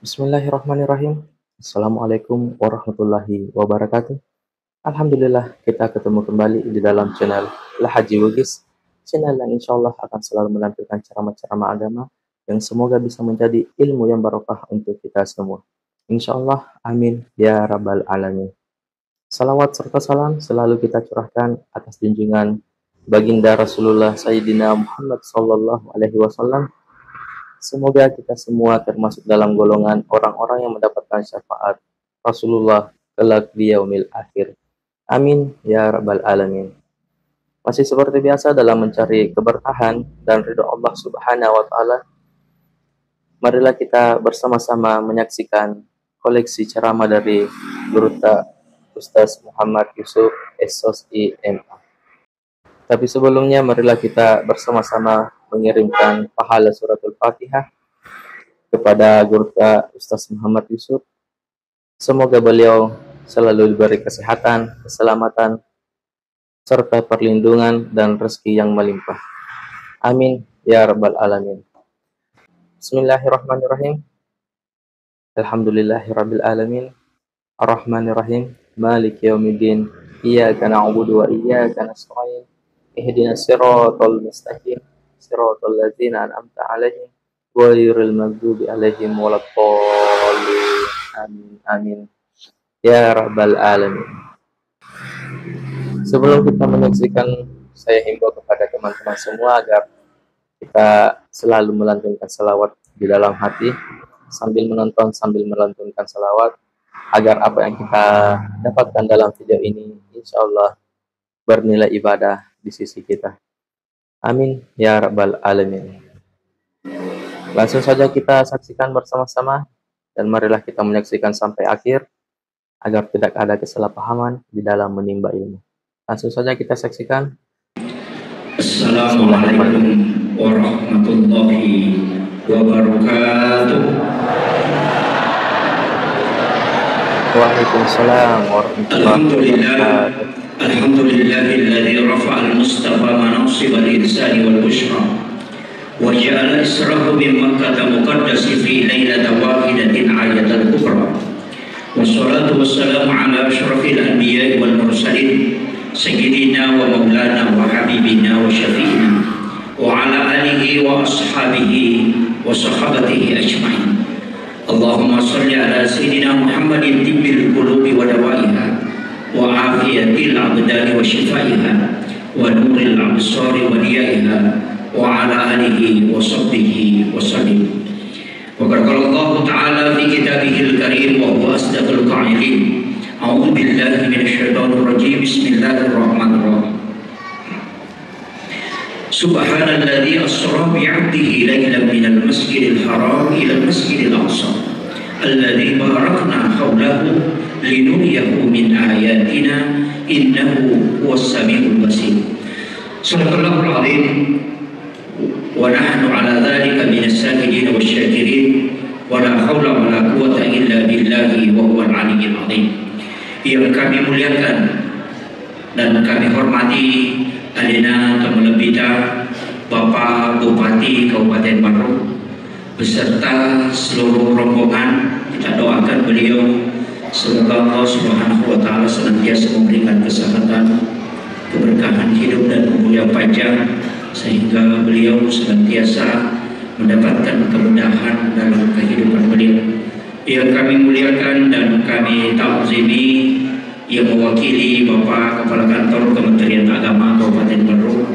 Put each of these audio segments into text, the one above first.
Bismillahirrahmanirrahim. Assalamualaikum warahmatullahi wabarakatuh. Alhamdulillah kita ketemu kembali di dalam channel Lahaji Wugis, channel yang insya Allah akan selalu menampilkan ceramah-ceramah agama yang semoga bisa menjadi ilmu yang barokah untuk kita semua. Insya Allah, amin ya rabbal alamin. Salawat serta salam selalu kita curahkan atas junjungan baginda Rasulullah Sayyidina Muhammad Sallallahu Alaihi Wasallam. Semoga kita semua termasuk dalam golongan orang-orang yang mendapatkan syafaat Rasulullah kelak di yaumil akhir. Amin ya rabbal alamin. Masih seperti biasa dalam mencari keberkahan dan ridho Allah Subhanahu wa taala, marilah kita bersama-sama menyaksikan koleksi ceramah dari Guru Ustaz Muhammad Yusuf SOSI MA. Tapi sebelumnya marilah kita bersama-sama mengirimkan pahala suratul Fatihah kepada Guru Ustaz Muhammad Yusuf. Semoga beliau selalu diberi kesehatan, keselamatan, serta perlindungan dan rezeki yang melimpah. Amin ya rabbal alamin. Bismillahirrahmanirrahim. Alhamdulillahirabbil alamin. Arrahmanirrahim. Maliki yaumiddin. Iyyaka na'budu wa iyyaka nasta'in. Ihdinas siratal mustaqim. Siratal ladzina an'amta 'alaihim ghairil maghdubi 'alaihim waladdallin. Amin amin ya rabbal alamin. Sebelum kita menyaksikan, saya himbau kepada teman-teman semua agar kita selalu melantunkan salawat di dalam hati sambil menonton, sambil melantunkan salawat, agar apa yang kita dapatkan dalam video ini insya Allah bernilai ibadah di sisi kita. Amin ya rabbal alamin. Langsung saja kita saksikan bersama-sama dan marilah kita menyaksikan sampai akhir agar tidak ada kesalahpahaman di dalam menimba ilmu. Langsung saja kita saksikan. Assalamualaikum warahmatullahi wabarakatuh. Waalaikumsalam warahmatullahi wabarakatuh. Alhamdulillahilladzi rafa'al mustafa manasib al-insani wal bushra wa ja'ala israhu min Makkah muqaddasi fi lailatin wahidatin ayatul kubra. Wassalatu wassalamu ala asyrafil anbiya'i wal mursalin sayyidina wa maulana wa habibina wa syafi'ina wa ala alihi wa ashabihi wa sahabatihi ajma'in. Allahumma salli ala sayyidina Muhammadin tibbil qulubi wa dawaiha wa afiyatil abdani wa shifaiha wa nuril absari wa diyaiha wa ala alihi wa sahbihi wa sallim. Wa qala Allah ta'ala fi kitabihil karim wa huwa asdaqul qa'ilin. A'udzu billahi minasy syaithanir rajim. Bismillahirrahmanirrahim. Subhanalladzi asra bi 'abdihi lailan minal masjidil haram ila masjidil aqsa alladzi barakna hawlahu linuriyahu min ayatina innahu huwas samiul basir. Sadaqallahul azim wa nahnu ala dzalika minas sajidin wasyakirin wa la haula wa la quwwata illa billahi wa huwal aliyyil azim. Yang kami muliakan dan kami hormati Alina Tamulabita Bapak Bupati Kabupaten Baruk beserta seluruh rombongan, kita doakan beliau semoga Allah Subhanahu wa taala senantiasa memberikan kesehatan, keberkahan hidup dan umur yang panjang sehingga beliau senantiasa mendapatkan kemudahan dalam kehidupan beliau. Yang kami muliakan dan kami ta'zimi yang mewakili Bapak Kepala Kantor Kementerian Agama Kabupaten Baruk,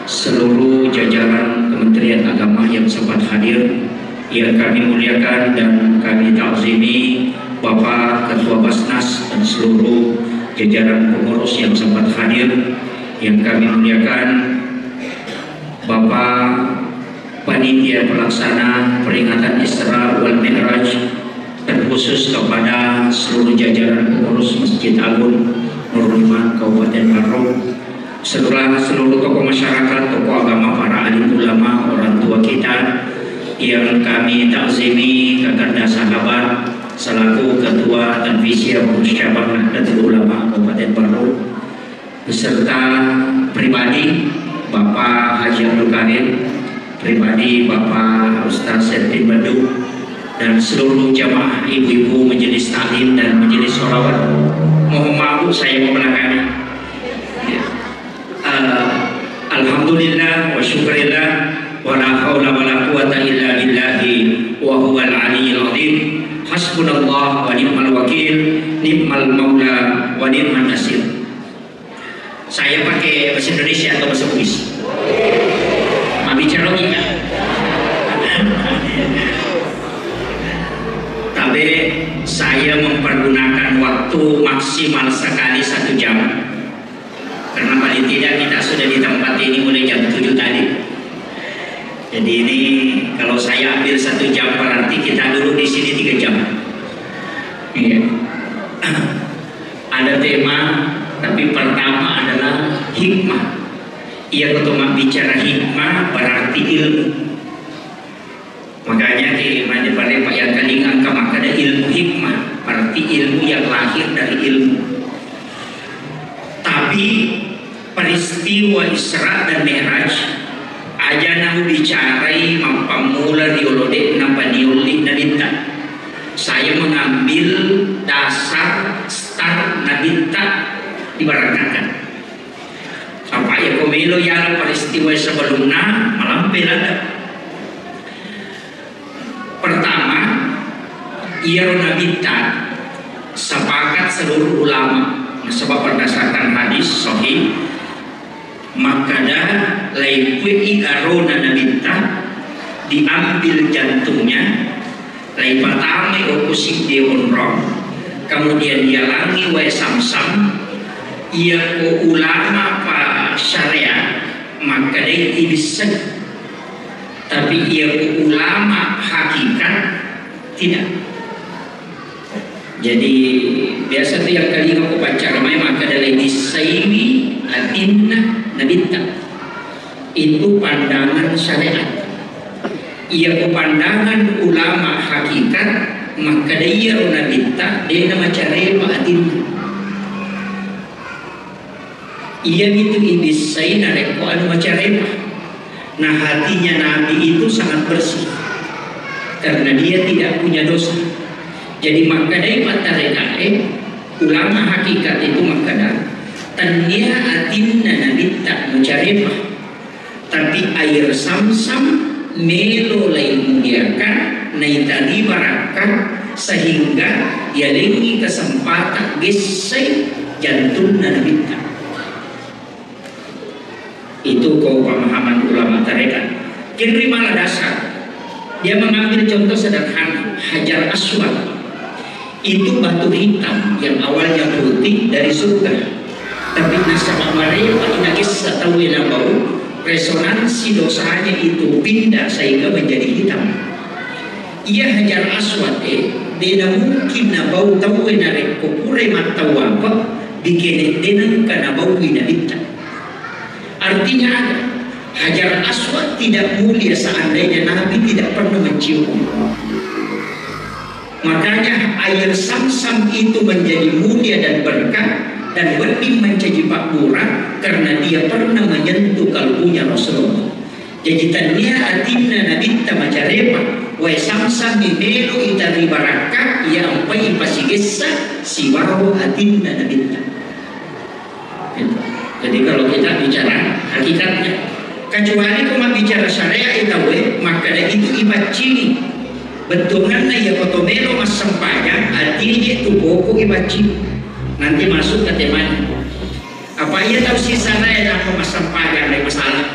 seluruh jajaran Kementerian Agama yang sempat hadir, yang kami muliakan dan kami ta'zimi Bapak Ketua Basnas dan seluruh jajaran pengurus yang sempat hadir, yang kami muliakan Bapak Panitia Pelaksana Peringatan Isra wal Mi'raj, terkhusus kepada seluruh jajaran pengurus Masjid Agung Nurul Iman Kabupaten Baruk, seluruh tokoh masyarakat, tokoh agama, para alim ulama, orang tua kita yang kami takzimi, Kakanda Sahabat selaku Ketua Tanfisiyah Pengurus Cabang Nahdlatul Ulama Kabupaten Baruk, beserta pribadi Bapak Haji Abdul Karim, pribadi Bapak Ustaz Sertin Badu, dan seluruh jamaah ibu-ibu majelis taklim dan majelis sholawat. Mohon maaf saya membelakangi. Alhamdulillah wa syukurillah wa la haula wa la quwata illa billahi wa huwal aliyyil azim. Hasbunallah wa ni'mal wakil, ni'mal maula wa ni'man nasir. Saya pakai bahasa Indonesia atau bahasa Inggris? Ma bicara logika. Tapi saya mempergunakan waktu maksimal sekali 1 jam. Karena paling tidak kita sudah di tempat ini mulai jam 7 tadi. Jadi ini kalau saya ambil 1 jam berarti kita duduk di sini 3 jam. Iya. Ada tema, tapi pertama adalah hikmah. Ia ketemu bicara hikmah berarti ilmu. Makanya di pada Pak yang kali angka maka ada ilmu hikmah, berarti ilmu yang lahir dari ilmu. Tapi peristiwa Isra dan Mi'raj aja nang bicarai mampamula diolode napa diolih nabita. Saya mengambil dasar start nabita dibarangkan. Apa ya komelo ya peristiwa sebelumnya malampir ada. Pertama, ia nabita sepakat seluruh ulama sebab berdasarkan hadis sahih makada laipui arona nabita diambil jantungnya lai pertama okusik dia onrong kemudian dia langi wa samsam ia ko ulama pa syariat makada ibisek tapi ia ko ulama hakikat tidak. Jadi biasa tuh yang kali aku baca ramai maka dari disaimi atinna nabita itu pandangan syariat. Ia pandangan ulama hakikat maka dia nabita dia nama carema atinna. Ia itu ibisaina reko anu macarema. Nah hatinya Nabi itu sangat bersih karena dia tidak punya dosa. Jadi makadai patarekae ulama hakikat itu makada tanya atinna nabita mencaremah tapi air samsam melo lain muliakan naitadi barakat sehingga ia lengi kesempatan gesai jantung nabita. Itu kau pemahaman ulama tarekat. Kiri malah dasar dia mengambil contoh sederhana Hajar Aswad itu batu hitam yang awalnya putih dari surga tapi nasabah mereka inagis tahu yang bau resonansi dosanya itu pindah sehingga menjadi hitam. Ia Hajar Aswad dia mungkin na bau tahu yang kupure mata apa bikin denang karena bau inabita. Artinya ada Hajar Aswad tidak mulia seandainya Nabi tidak pernah mencium. Makanya air samsam itu menjadi mulia dan berkah dan lebih menjadi pakmurah karena dia pernah menyentuh kalbunya Rasulullah. Jadi tania atinna nabita macarema wa samsam bimelo itari barakah ya ampai pasigesa siwaro atinna nabita. Jadi kalau kita bicara hakikatnya kecuali kalau bicara syariat itu maka itu ibacini bentungan na ya kotomelo mas sampanya artinya itu boko ibaci nanti masuk ke teman apa ia tahu si sana ya apa mas sampanya ada masalah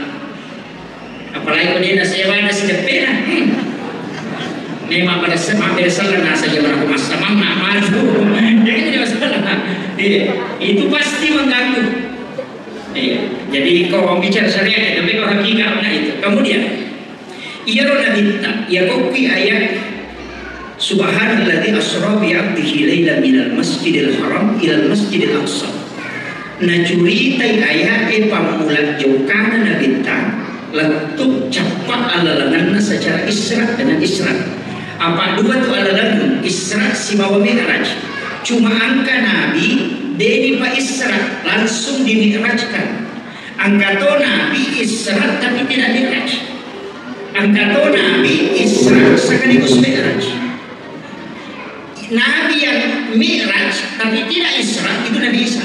apalagi kalau dia nasiwa nasi depena memang pada salah nasa dia berapa mas sama nak maju jadi tidak masalah itu pasti mengganggu. Jadi kalau bicara syariat tapi kalau hakikatnya itu kemudian ia nabita ia kopi ayat subhanalladzi asra bi 'abdihi lailan minal masjidil haram ilal masjidil aqsa. Nah cerita ayat pamula jokana nabita letuk cepat alalangan secara Isra dengan Isra. Apa dua tu alalangan Isra si bawa Mi'raj. Cuma angka Nabi dari Pak Isra langsung di-Mi'rajkan. Angkato Nabi Isra tapi tidak Mi'raj. Angkato Nabi Isra sekaligus Mi'raj. Nabi yang Mi'raj tapi tidak Isra itu Nabi Isa.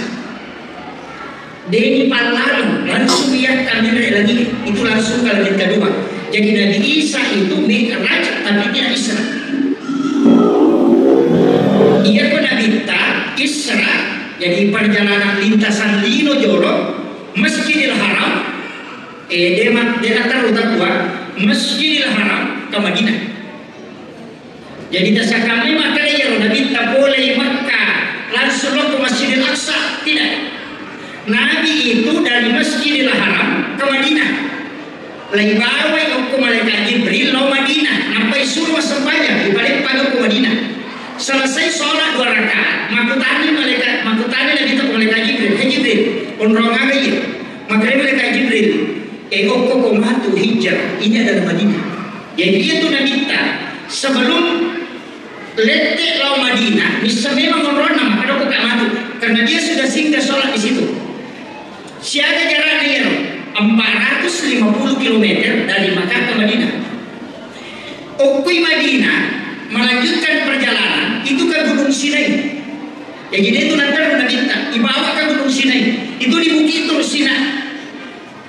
Deni Palalu langsung lihat kami lagi itu langsung kalimat kedua. Jadi Nabi Isa itu Mi'raj tapi tidak Isra. Ia pun Nabi Ta Isra, jadi perjalanan lintasan Lino Jolo Masjidil Haram dia taruh Masjidil Haram ke Madinah. Jadi dasar kami maka ya Nabi tak boleh Makkah langsung ke Masjidil Aqsa, tidak. Nabi itu dari Masjidil Haram ke Madinah. Lagi bawa ke malaikat Jibril ke Madinah, sampai suruh sembahyang di balik pagi ke Madinah. Selesai sholat 2 rakaat, makutani Nabi itu malaikat Jibril, Jibril, onrongan aja. Makanya malaikat Jibril, kok komatu hijrah, ini adalah Madinah. Jadi itu Nabi ta sebelum letek lau Madinah, bisa memang orang nama kada kok matu, karena dia sudah singgah sholat di situ. Siapa jaraknya 450 km dari Makkah ke Madinah. Okui Madinah melanjutkan perjalanan itu ke Gunung Sinai. Jadi dia itu nanti Nabi dibawa ke Gunung Sinai. Itu di Bukit Tursina.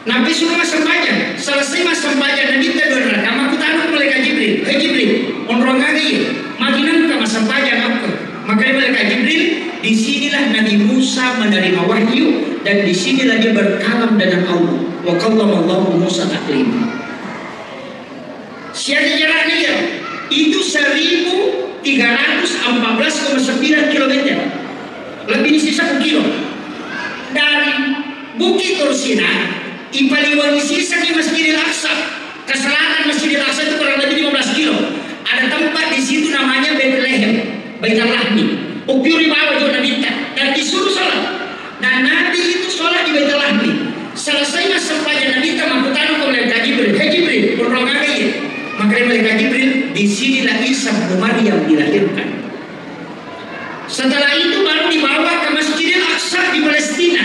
Nabi suruh masuk sembahyang. Selesai masuk sembahyang Nabi kita berdoa. Kamu tahu malaikat Jibril. Hei Jibril, onrong lagi. Makinan kamu sembahyang apa? Makanya malaikat Jibril, disinilah Nabi Musa menerima wahyu dan disinilah dia berkalam dengan Allah. Wa kallamallahu Musa taklima. Siapa jaraknya ya? Itu 1314,9 km. Lebih di sisa kilo. Dari Bukit Tursina Ipaliwangi sisa di Masjidil Aqsa ke selatan Masjidil Aqsa itu kurang lebih 15 kilo. Ada tempat di situ namanya Bethlehem, Baitul Lahmi. Ukiuri bawa juga Nabi dan disuruh sholat. Dan Nabi itu sholat di Baitul Lahmi. Selesai masa pelajaran Nabi makutanu ke malaikat Jibril. Hei Jibril, berdoa ya. Maka malaikat Jibril, disinilah Isa bin Maryam dilahirkan. Setelah itu baru dibawa ke Masjidil Aqsa di Palestina.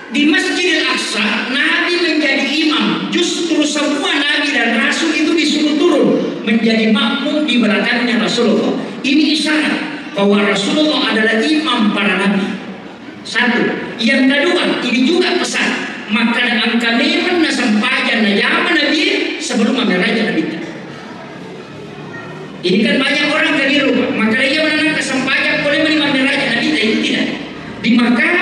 Di Masjidil Aqsa, Nabi menjadi imam. Justru semua Nabi dan Rasul itu disuruh turun menjadi makmum di belakangnya Rasulullah. Ini isyarat bahwa Rasulullah adalah imam para Nabi. Satu. Yang kedua, ini juga pesan. Maka angka memang nasampajan na zaman Nabi sebelum Raja Nabi. Ini kan banyak orang keliru, maka dia menanam kesampajan boleh menerima Raja Nabi itu tidak. Di Makkah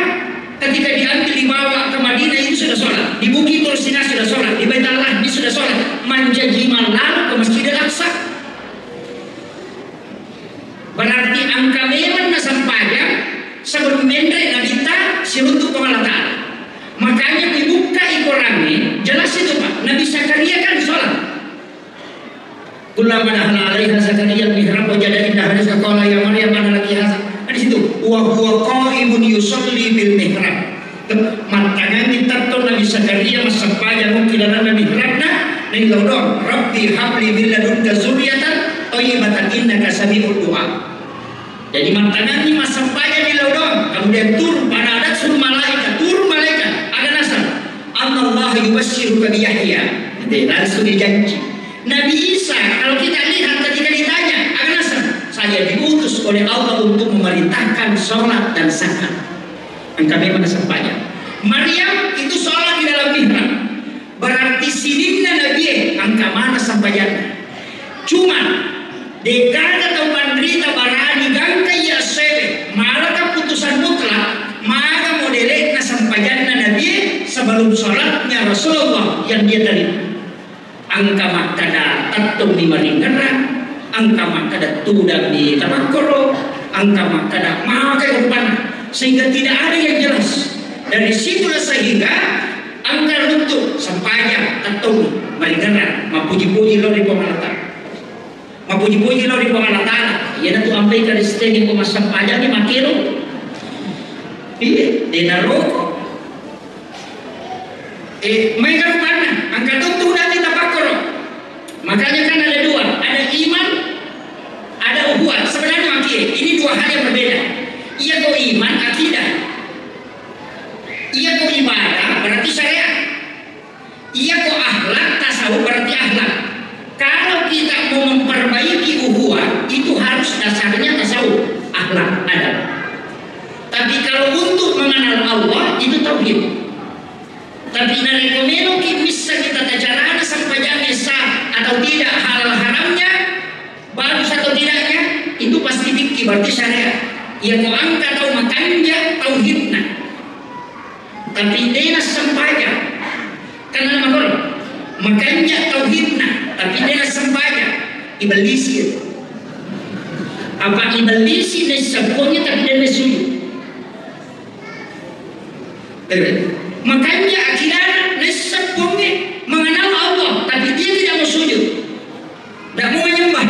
ketika diambil dibawa ke Madinah itu sudah sholat, di Bukit Tursina sudah sholat, di Baitul Lahmi sudah sholat, manjajiman lalu ke Masjidil Aqsa. Berarti angka memang nasampajan sebelum Nabi kita siruntuk kepada Ta'ala. Makanya dibuka Al-Qur'an jelas itu Pak. Nabi Zakaria kan sholat. Kullama dakhala 'alaiha Zakaria al-mihrab wajada indaha rizqan qala ya Maryam ana laki hadza. Di situ wa huwa qa'imun yusalli bil mihrab. Matanya ditato Nabi Zakaria masampaja mungkin Nabi mihrabna ning lodong Rabbi habli min ladunka dzurriyyatan thayyibatan innaka sami'ud du'a. Jadi matanya ini masampaja di lodong kemudian turun pada adat suruh malaikat turun malaikat ada nasab Allah yubassyiruka bi Yahya. Jadi langsung dijanji. Nabi Isa kalau kita lihat ketika ditanya ada nasab saya diutus oleh Allah untuk memerintahkan sholat dan zakat. Angka memang sampainya. Maryam itu sholat di dalam mihrab. Berarti sinina Nabi angka mana sampainya. Cuma dekada atau pandrita barani gangka ya sebe malah keputusan mutlak maka modelnya sampainya Nabi sebelum sholatnya Rasulullah yang dia terima. Angka makada tatung di maringgerak, angka makada tudang di tamakoro, angka makada maka rupan sehingga tidak ada yang jelas. Dari situlah sehingga angka untuk sampainya tatung maringgerak, mapuji-puji lo di pemalatan, mapuji-puji lo di pemalatan. Ya tu ampai ke stegi ko masampainya ni makiro, iya denaro. Mereka mana? Angka itu udah kita pakor. Makanya kan ada dua, ada iman, ada uhuah. Sebenarnya ini dua hal yang berbeda. Iya kok iman, akidah. Iya kok ibadah, berarti syariat. Iya kok akhlak, tasawuf berarti akhlak. Kalau kita mau memperbaiki uhuah, itu harus dasarnya tasawuf. akhlak, adab. Tapi kalau untuk mengenal Allah itu tauhid. Tapi narekomeno bisa kita tajarana sampai jangan sah atau tidak, halal haramnya, bagus atau tidaknya, itu pasti fikih, berarti syariat. Ya kau angkat atau makannya tauhidna. Tapi dia sempaja. Karena makannya tauhidna, tapi dia sempaja. Iblis itu. Apa iblis ini sepunya tapi dia sujud. Makanya akhirnya nesep bunyi mengenal Allah, tapi dia tidak mau sujud, tidak mau menyembah,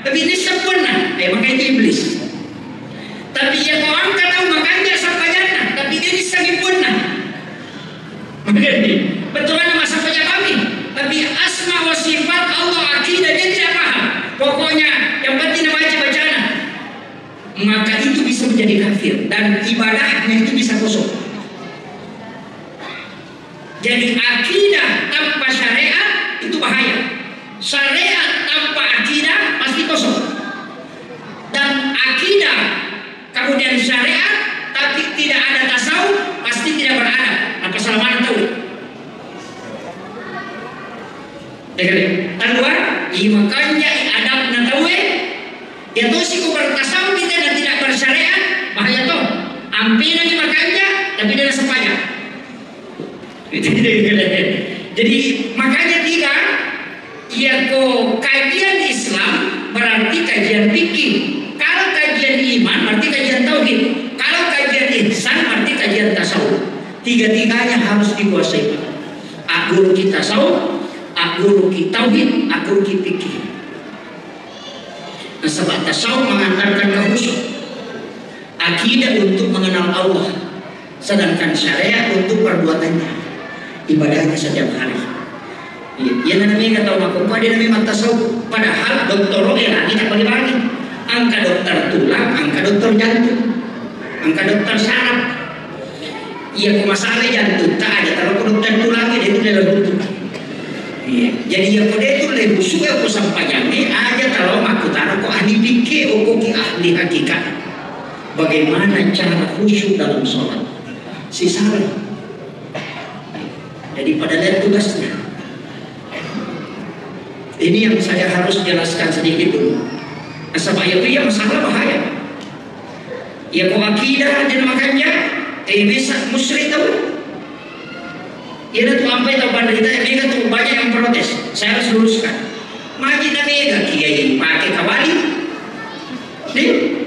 tapi nesep benar, makanya itu iblis. Tapi yang kau angkat tahu makanya sampai jannah, tapi dia disangin benar. Betul mana masa saja kami, tapi asma wa sifat Allah akidah dia tidak paham. Pokoknya yang penting baca bacaan, maka itu bisa menjadi kafir dan ibadahnya itu bisa kosong. Jadi akidah tanpa syariat itu bahaya. Syariat tanpa akidah pasti kosong. Dan akidah kemudian syariat tapi tidak ada tasawuf pasti tidak beradab. Apa salah tahu? Kedua, makanya adab natawe ya tuh sih bertasawuf kita dan tidak bersyariat bahaya tuh. Ampinan makanya tapi dia sepajak. Jadi makanya tiga, ya kok kajian Islam berarti kajian fikih. Kalau kajian iman berarti kajian tauhid. Kalau kajian ihsan berarti kajian tasawuf. Tiga-tiganya harus dikuasai. Guru kita tasawuf, guru kita tauhid, guru kita fikih. Nah, sebab tasawuf mengantarkan ke khusyuk. Akidah untuk mengenal Allah, sedangkan syariat untuk perbuatannya. Ibadahnya setiap hari. Ya namanya tahu aku dia namanya tasawuf. Padahal dokter ya tidak bagi-bagi. Angka dokter tulang, angka dokter jantung, angka dokter saraf. Iya masalah jantung tak ada. Kalau dokter tulang dia itu dalam bentuk. Jadi ya kode itu lebih suka aku sampaikannya aja kalau aku taruh kok ahli pikir, kok ahli hakikat. Bagaimana cara khusyuk dalam sholat? Si salah. Jadi pada lihat tugasnya. Ini yang saya harus jelaskan sedikit dulu. Sebab itu ya masalah bahaya. Ya kok akidah dan makanya bisa musyrik tahu. Ya itu sampai tahu pada kita yang tuh banyak yang protes. Saya harus luruskan. Makin mega kiai pakai kawali.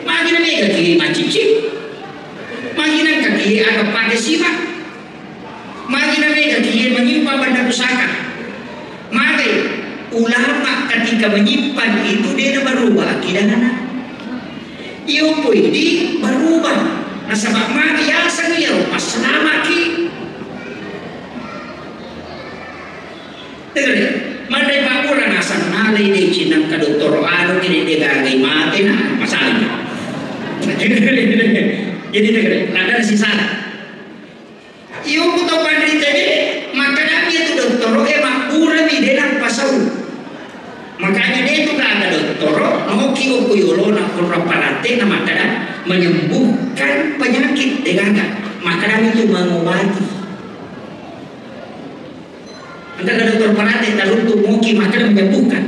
Makin mega kiai macici. Makin kiai agak pakai simak. Makin mereka dia menyimpan benda pusaka. Maka ulama ketika menyimpan itu dia berubah akidahnya. Iyo pun di berubah. Nah sebab maka ya saya pas selama ki. Dengar ya. Mandai pakuran asal nalai di Cina ke dokter anu kini dia gagai mati nah masalahnya. Jadi dengar. Nada sisa. Iyo tahu pandai tadi maka nabi itu dokter makbura di dalam pasau. Makanya dia itu nggak ada dokter mau kio kuyolo nak kurapalate nama kada menyembuhkan penyakit dengan maka nabi itu mengobati. Enggak ada dokter palate teruntuk muki maka menyembuhkan.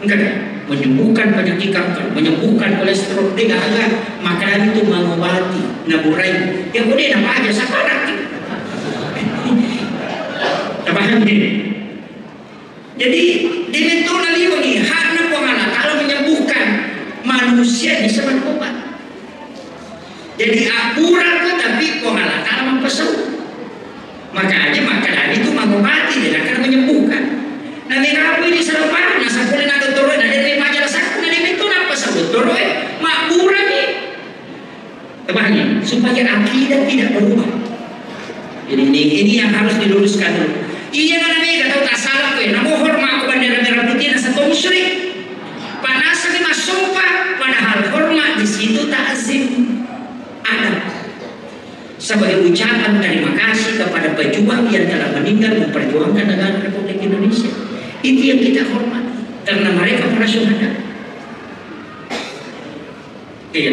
Enggak menyembuhkan penyakit kanker, menyembuhkan kolesterol, tidak ada makanan itu mengobati, naburai. Yang kemudian apa aja sekarang? Paham ini? Jadi di betul lagi ini karena pengalah kalau menyembuhkan manusia bisa berobat. Jadi akurat tapi pengalah kalau mempesau. Makanya makanan itu mengobati dan akan menyembuhkan. Nanti kamu ini selepas nasa boleh nak dokter nanti dari majalah saku nanti itu apa sah dokter makburan nih, temannya supaya akidah tidak berubah. Ini yang harus diluruskan dulu. Iya nanti kata tak salah kau, namun hormat aku bandera merah putih nasa tu musyrik. Panas lima sopa, padahal hormat di situ takzim ada. Sebagai ucapan terima kasih kepada pejuang yang telah meninggal memperjuangkan negara Republik Indonesia. Itu yang kita hormat karena mereka para syuhada. Iya.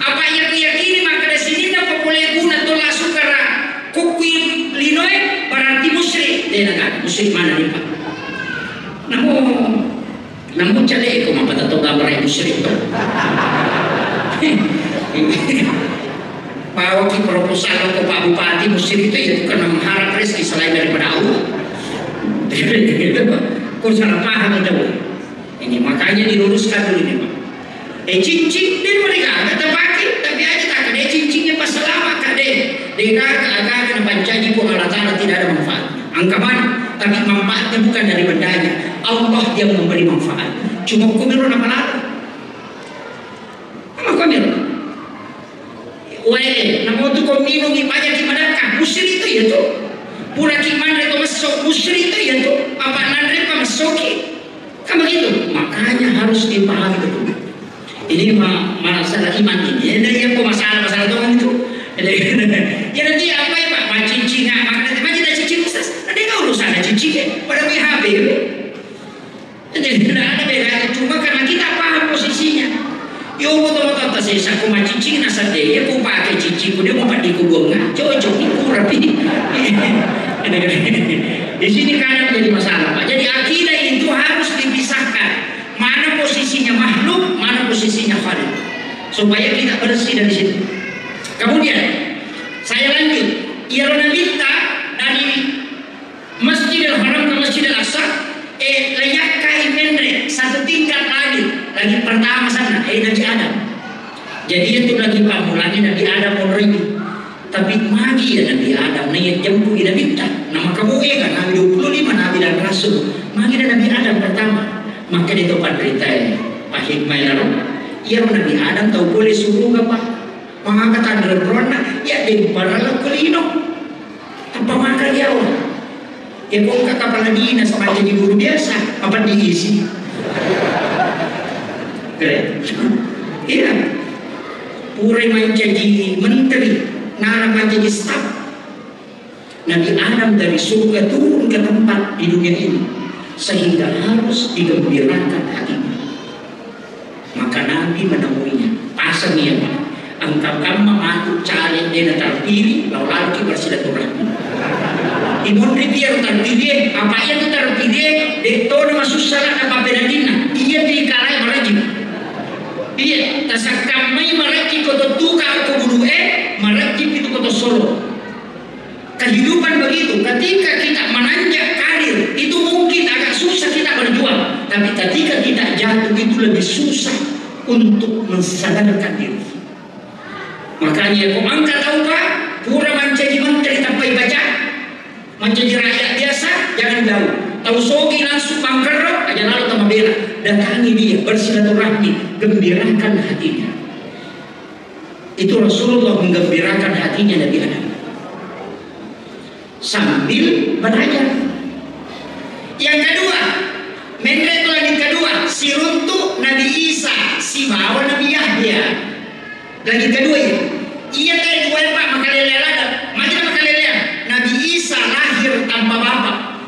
Apa yang diyakini maka di sini tak boleh guna tolak sukara kukui linoe berarti musyrik. Dia nak musyrik mana ni pak? Namun cale ko mapatato gambar musyrik tu. Bawa ki proposal ke Pak Bupati musyrik itu ya karena mengharap rezeki selain daripada Allah. Kau salah paham itu. Ini makanya diluruskan dulu ini pak. Cincin dia mereka kata pakai tapi aja tak ada cincinnya pas selama kade dia agak pancaji pun Allah Taala tidak ada manfaat angkaman tapi manfaatnya bukan dari bendanya Allah yang memberi manfaat cuma kumiru nama lalu apa kumiru weh nama tu kumiru banyak kimadakah musyrik itu ya tu pura kimandre itu masuk musyrik itu ya tu apa nandre apa masuki kan begitu makanya harus dipahami betul. Ini masalah iman ini. Jadi apa masalah Tuhan itu? Ya nanti apa ya Pak? Cincin maka nanti macam ada cincin Ustaz. Nanti kau urusan ada cincin pada WHB. Jadi tidak ada beda. Cuma karena kita paham posisinya. Yo betul-betul tak saya aku cincin nasa dia. Aku pakai cincin. Dia mau padi kubur nggak? Cocok itu rapi. Di sini kadang menjadi masalah Pak. Jadi akidah itu harus dipisahkan. Mana posisinya makhluk, mana posisinya khalik, supaya kita bersih dari situ. Kemudian saya lanjut, Irona minta dari Masjidil Haram ke Masjidil Aqsa, layak kai mendre satu tingkat lagi pertama sana, Nabi Adam. Jadi itu lagi pamulangnya Nabi Adam already. Tapi magi ya Nabi Adam, nanya jemput kita minta. Nama kamu kan Nabi 25 Nabi dan Rasul. Magi dan Nabi Adam pertama. Maka di tempat berita Pak Hikmah lalu ia Nabi Adam tahu boleh suruh apa mengangkat andra drona ya di paralel kulino apa makan dia ya kok kepala dinas sama jadi guru biasa apa diisi keren iya pura menjadi menteri nara menjadi staf Nabi Adam dari surga turun ke tempat di dunia ini sehingga harus digembirakan hatinya. Maka Nabi menemuinya. Pasang ya Pak. Engkau mengaku cari dia terpilih, lalu lagi bersilaturahmi. Imun dia terpilih, apa yang terpilih? Itu nama susah apa bedanya? Ia dikalai merajik. Ia tasakamai merajik koto tukar kuburu merajik itu koto solo. Kehidupan begitu, ketika kita menanjak karir itu mungkin agak susah kita berjuang, tapi ketika kita jatuh itu lebih susah untuk mensadarkan diri. Makanya kau angkat tahu Pak, pura menjadi menteri tanpa baca, menjadi rakyat biasa jangan jauh. Tahu sogi langsung bangkerok aja lalu sama bela, datangi dia bersilaturahmi, gembirakan hatinya. Itu Rasulullah menggembirakan hatinya Nabi Adam. Sambil belajar. Yang kedua, mendret langit kedua, si runtuh Nabi Isa, si bawa Nabi Yahya. Langit kedua ya. Ia kayak dua Pak makalelea ada. Macam makalelea. Nabi Isa lahir tanpa bapak.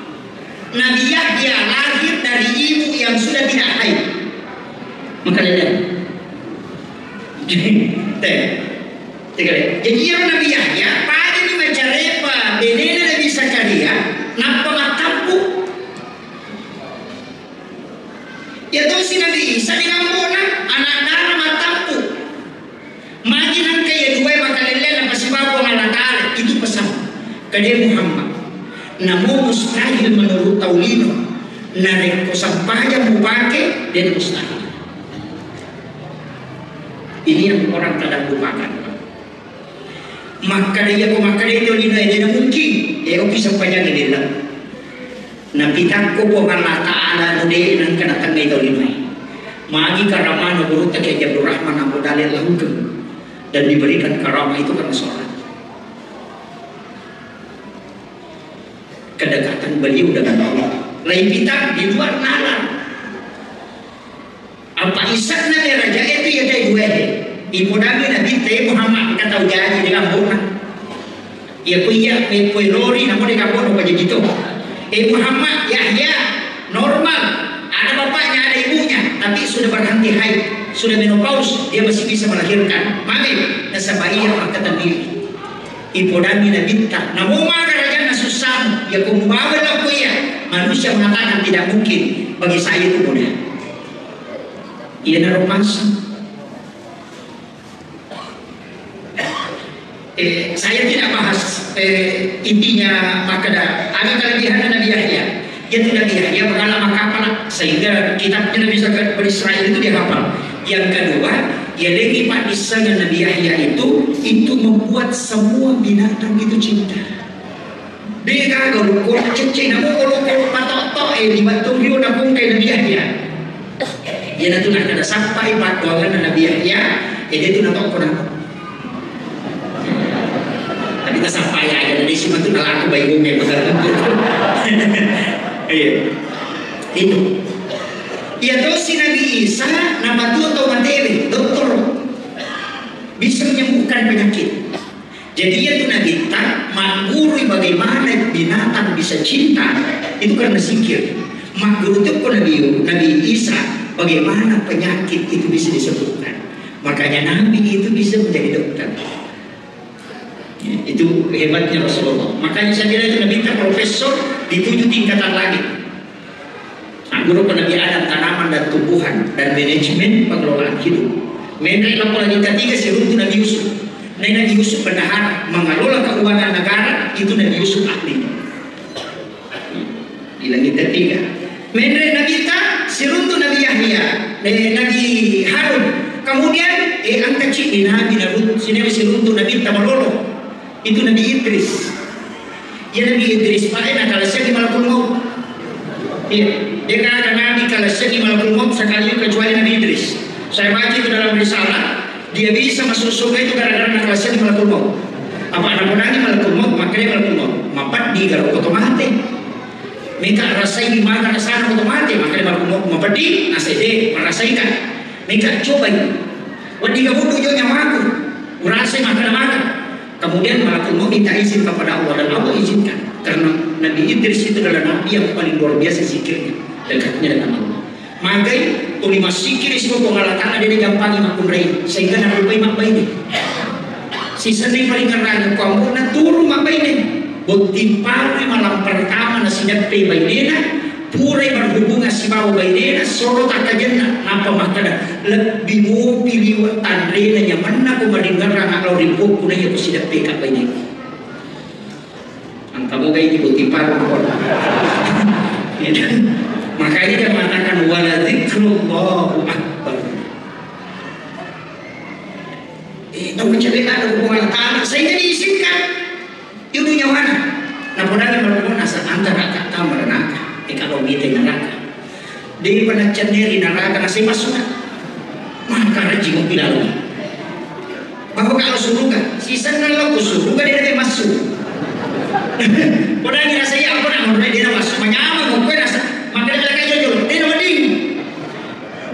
Nabi Yahya lahir dari ibu yang sudah tidak haid. Makalelea. Jadi yang Nabi Yahya pada di Majarepa benena Nabi Zakaria napa matampu ya tu si Nabi Isa di kampuna anak darah matampu majinan kaya dua makalele na pasibapo ng anak itu pesan kade Muhammad namun mustahil menurut Taulino na sampahnya mo pakai dan mustahil ini yang orang kadang lupakan. Maka dia itu tidak mungkin dia bisa panjang ini lah. Nabi takko po Allah Taala dia nang kanatang itu lima. Magi karamana burut kay Abdul Rahman Abu Dalil langsung dan diberikan karamah itu karena sholat. Kedekatan beliau dengan Allah. Lain kita di luar nalar. Apa isakna ya raja itu ya dari dua Ibu Nabi Muhammad kata ujaji dengan bona. Ya punya lori namun di kampung apa gitu. Muhammad Yahya normal ada bapaknya ada ibunya tapi sudah berhenti haid sudah menopause, dia masih bisa melahirkan. Maka nasa bayi yang angkatan diri. Ipodami na binta. Namun kerajaan na susah, ya kumbawa lang ko ya. Manusia mengatakan tidak mungkin, bagi saya itu mudah. Ia naruh pasang. Saya tidak bahas intinya makada. Ada kelebihan Nabi Yahya. Dia tidak Yahya pengalaman kapal sehingga kitabnya Nabi Israel itu dia hafal. Yang kedua, ya lagi Pak Isanya Nabi Yahya itu membuat semua binatang itu cinta. Dia kalau cece namun kalau patok dibantu dia nak kungkai Nabi Yahya. Dia nanti nak ada sampai patuangan Nabi Yahya, dia tu nak tahu kenapa. Kita sampai aja dari sini tuh laku bayi bumi betul. Iya. Itu. Ya terus si Nabi Isa nama tuh atau materi dokter bisa menyembuhkan penyakit. Jadi ya tuh Nabi tak menggurui bagaimana binatang bisa cinta itu karena zikir. Menggurui itu pun Nabi Isa bagaimana penyakit itu bisa disembuhkan. Makanya Nabi itu bisa menjadi dokter. Itu hebatnya Rasulullah. Makanya saya kira itu Nabi profesor di 7 tingkatan lagi. Nah, guru Nabi Adam tanaman dan tumbuhan dan manajemen pengelolaan hidup. Mengenai laporan ketiga sebelum itu Nabi Yusuf. Nabi Yusuf bendahara mengelola keuangan negara itu Nabi Yusuf ahli. Di langit ketiga. Mengenai Nabi Ta sebelum itu Nabi Yahya, Nabi Harun. Kemudian angkat cik Nabi Narut sini sebelum itu Nabi Tamalolo. Itu Nabi Idris. Ya Nabi Idris pakai kalau saya di malakul maut. Iya, dia kata Nabi kalau saya di malakul maut sekali kecuali Nabi Idris. Saya baca itu dalam risalah, dia bisa masuk surga itu gara-gara kalau saya di malakul maut. Apa anak menangi malakul maut, makanya malakul maut. Mapat di garuk otomatis. Mereka rasai di mana rasanya otomatis, makanya malakul maut mapat di nasede merasaikan. Mereka coba itu. Wadi kamu tujuh nyawaku, urasai makan. Kemudian malakul maut minta izin kepada Allah dan Allah izinkan karena Nabi Idris itu adalah Nabi yang paling luar biasa zikirnya dekatnya dengan Allah. Maka tuli masikir semua pengalatan ada di gampangi makun rai sehingga nak lupai mak baini. Sisa ni paling kerana kamu nak turun mak baini. Bukti pari malam pertama nasihat pe bainena pura berhubungan si bawa bainena sorot akajenna apa makna lebih mau pilih tandrena yang mana aku mendengar anak lo ribut kuna ya sidak pe kat bainena. Kamu kayak ini bukti pari. Makanya dia mengatakan wala dzikrullahu akbar. Itu mencerita ada hubungan tanah sehingga diizinkan di dunia mana. Nah podanya berhubungan asal antara kata merenaka. Kalau kita neraka, dia pernah cenderi neraka nasi masuk, maka rajin mobil lalu. Bahwa kalau surga, sisa kalau surga dia masuk. Podanya rasanya apa nak mulai dia masuk, menyamar mungkin rasa, maka dia lagi jujur, dia mending.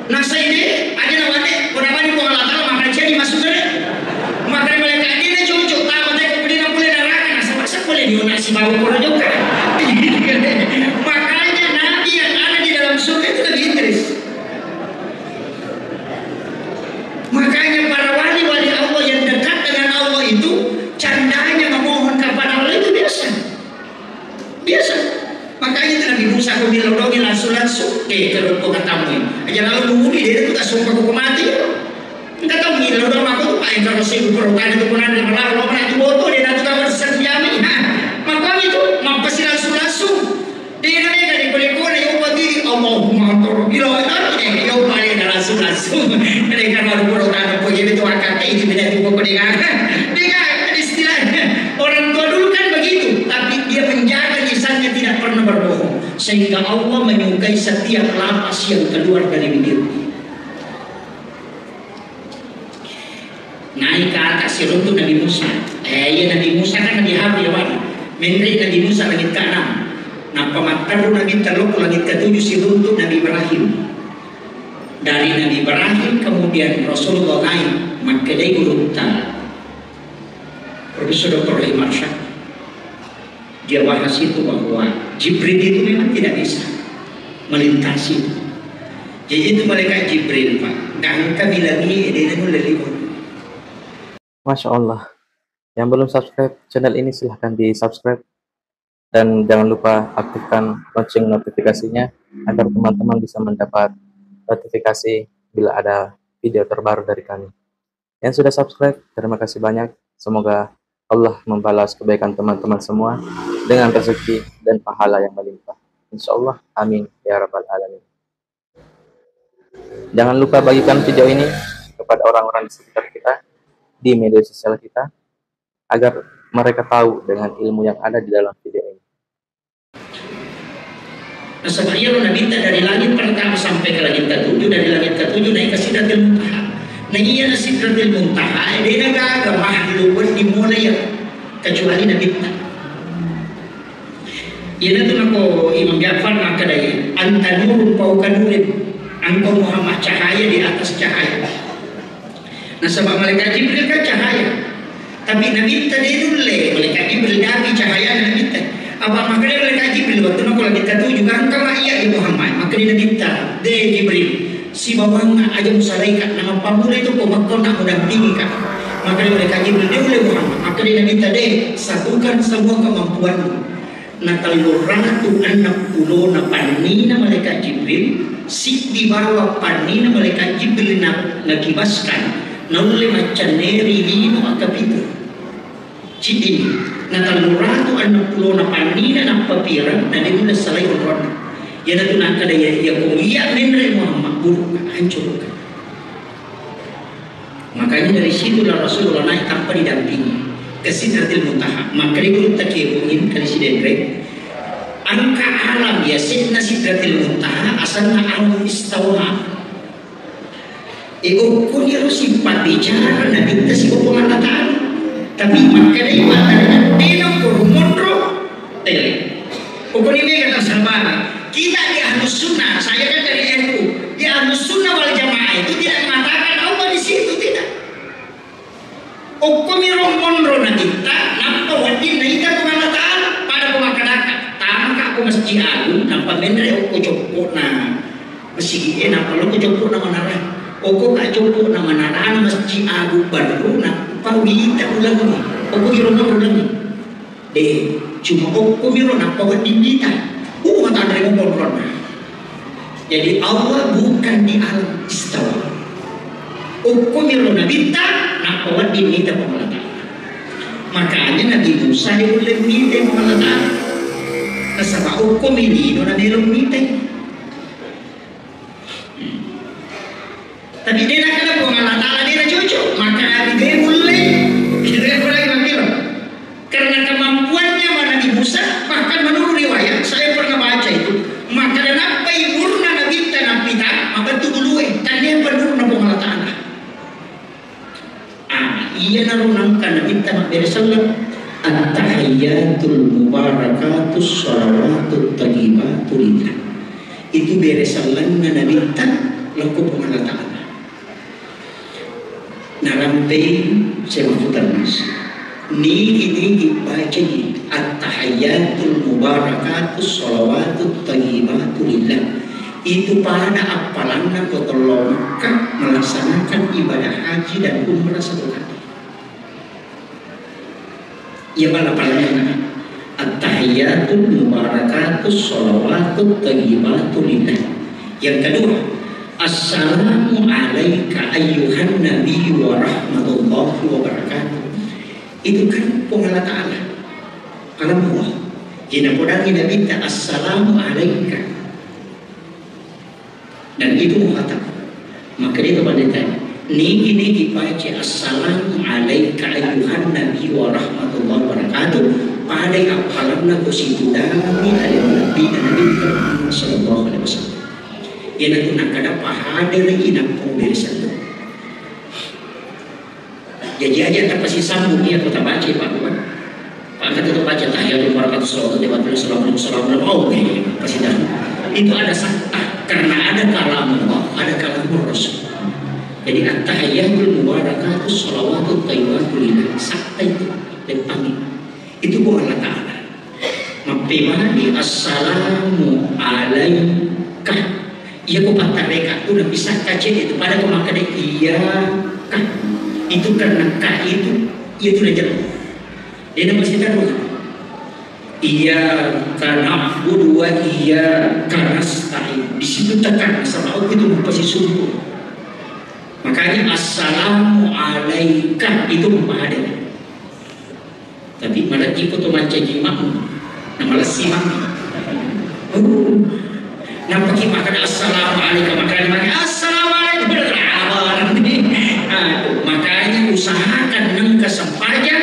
Nasa ini ada namanya, orang ini pengalaman maka jadi masuk dia. Maka mereka dia cocok, tahu dia kemudian boleh neraka, nasa masa boleh diunasi bawa orang juga. Surga itu Nabi Idris. Makanya para wali-wali Allah yang dekat dengan Allah itu candanya memohon kepada Allah itu biasa. Biasa. Makanya itu Nabi Musa bilang langsung kalau kau katamu aja lalu mengundi dia itu tak sumpah hukum mati. Enggak tahu ni lalu aku tu pakai kalau saya berperutan itu pun ada malah orang itu bodoh dia nak tahu sesuatu. Makanya itu mampasi langsung. Dia nak dari pelikuan yang ubati Allahumma bila ini yang paling langsung. Mereka baru berulang begini itu akan ini bila buku pendengaran. Dengan istilahnya orang tua dulu kan begitu, tapi dia menjaga lisannya tidak pernah berbohong, sehingga Allah menyukai setiap lapas yang keluar dari bibirnya. Naik ke atas runtuh Nabi Musa. Nabi Musa kan Nabi Harun ya wali. Menteri Nabi Musa langit ke-6. Nah pemataru Nabi terlalu langit ke-7 si runtuh Nabi Ibrahim. Dari Nabi Ibrahim kemudian Rasulullah naik maka dia guruntan. Profesor Dr. Rahim Arsyad dia bahas itu bahwa Jibril itu memang tidak bisa melintasi. Jadi itu malaikat Jibril Pak dan kami lagi dia nulis. Masya Allah. Yang belum subscribe channel ini silahkan di subscribe. Dan jangan lupa aktifkan lonceng notifikasinya agar teman-teman bisa mendapat notifikasi bila ada video terbaru dari kami. Yang sudah subscribe, terima kasih banyak. Semoga Allah membalas kebaikan teman-teman semua dengan rezeki dan pahala yang melimpah. Insya Allah, amin ya rabbal alamin. Jangan lupa bagikan video ini kepada orang-orang di sekitar kita, di media sosial kita, agar mereka tahu dengan ilmu yang ada di dalam video ini. Nah, sebenarnya Nabi dari langit pertama sampai ke langit ke-7, dari langit ke-7 naik ke Sidratil Muntaha. Nah, iya Sidratil Muntaha, dia nagaga makhluk dimulai ya, kecuali Nabi. Ia tu nako Imam Ja'far maka daya, anta nurun fauqa nurin, engkau Muhammad cahaya di atas cahaya. Nah, sebab malaikat Jibril kan cahaya, tapi Nabi tadi dulu malaikat Jibril Nabi cahaya Nabi tadi. Apa makanya malaikat Jibril waktu nak lagi ketujuh kan kama iya ya Muhammad makanya Nabi tadi de Jibril si bawang aja musalaikat nama pamula itu pemakon nak mendampingi kan. Makanya malaikat Jibril dia boleh Muhammad makanya Nabi tadi satukan semua kemampuanmu. Nah kalau ratu anak pulau na panina malaikat Jibril si di bawah panina malaikat Jibril nak ngakibaskan naule macam neri lino akapitu cidi na taluratu anak pulau na panina na papiran na dimula salay urod yan na tunang kadaya ya kung iya menre Muhammad buruk hancur. Makanya dari situlah Rasulullah naik tanpa didampingi ke Sidratil Muntaha. Maka dia takibungin kali si Dendrek angka alam ya sidna Sidratil Muntaha asalna alam istawa ikut dia simpat bicara na kita si pengataan tapi makanya ibaratnya dia kurumundro tele ukur ini kata sahabat kita di Ahlus Sunnah saya kan dari NU di Ahlus Sunnah wal Jamaah itu tidak mengatakan Allah di situ tidak ukur miromondro na kita nampak wadin na kita pengataan pada pemakadakan tamka aku masjid agung nampak menre aku copot na masjid nampak lo copot na menara aku gak copot na menara masjid agung baru na pau kita ulang ni, aku kira nak ulang ni. Deh, cuma aku kira nak pau kita. Tak ada yang kontrol. Jadi Allah bukan di alam istawa. Aku kira nak kita nak pau kita pengelakar. Makanya Nabi Musa dia boleh minta pengelakar. Sebab aku ini orang dia minta. Tapi dia nak kena pengelakar dia nak cocok. Maka Nabi dia boleh. Karena kemampuannya Nabi Musa bahkan menurut riwayat saya pernah baca itu maka dan apa murna Nabi tanah pita maka itu dulu kan dia penuh na pengalataan iya narunangkan Nabi tanah beresalam at-tahiyyatul mubarakatus sholawatut thayyibatu lillah itu beresalam na Nabi tanah laku pengalataan narampai saya maksudkan ini dibaca at-tahiyyatul mubarakatus sholawatut thayyibatu lillah itu pada apalan Mekah melaksanakan ibadah haji dan umrah satu kali. Ya pada apalan at-tahiyyatul mubarakatus sholawatut thayyibatu lillah. Yang kedua, assalamu alayka ayyuhan nabi wa rahmatullahi wa barakatuh. Itu kan pengalat Allah alam Allah jika podang kita minta assalamu alaika dan itu mengatakan maka dia kepada tanya niki baca assalamu alaika ayuhan nabi wa rahmatullahi wa barakatuh pada apalanna kusidudami ada nabi dan nabi Muhammad sallallahu alaihi wasallam yang itu nak ada pahadir ina pemberian jadi aja tak pasti sambung dia kita baca Pak kita baca tahiyatul barakatus sholawatullah sallallahu oh pasti dah itu ada sakta karena ada kalam Allah ada kalam Rasul jadi at-tahiyyatul mubarakatus sholawatut thayyibatu lillah sakta itu dan pamit itu bukan Allah Ta'ala mempimani assalamu alaika Iya kok patah mereka udah bisa kaca itu pada kemakan iya kan itu karena kak itu udah jelas. Dia masih tahu. Iya karena dua iya karena stain di situ tekan sama aku itu pasti sungguh. Makanya assalamualaikum itu ada. Tapi malah ikut tuh macam jimat, malah simak. Nampak makan assalamualaikum makanya assalamualaikum makanya usahakan nengka sempajan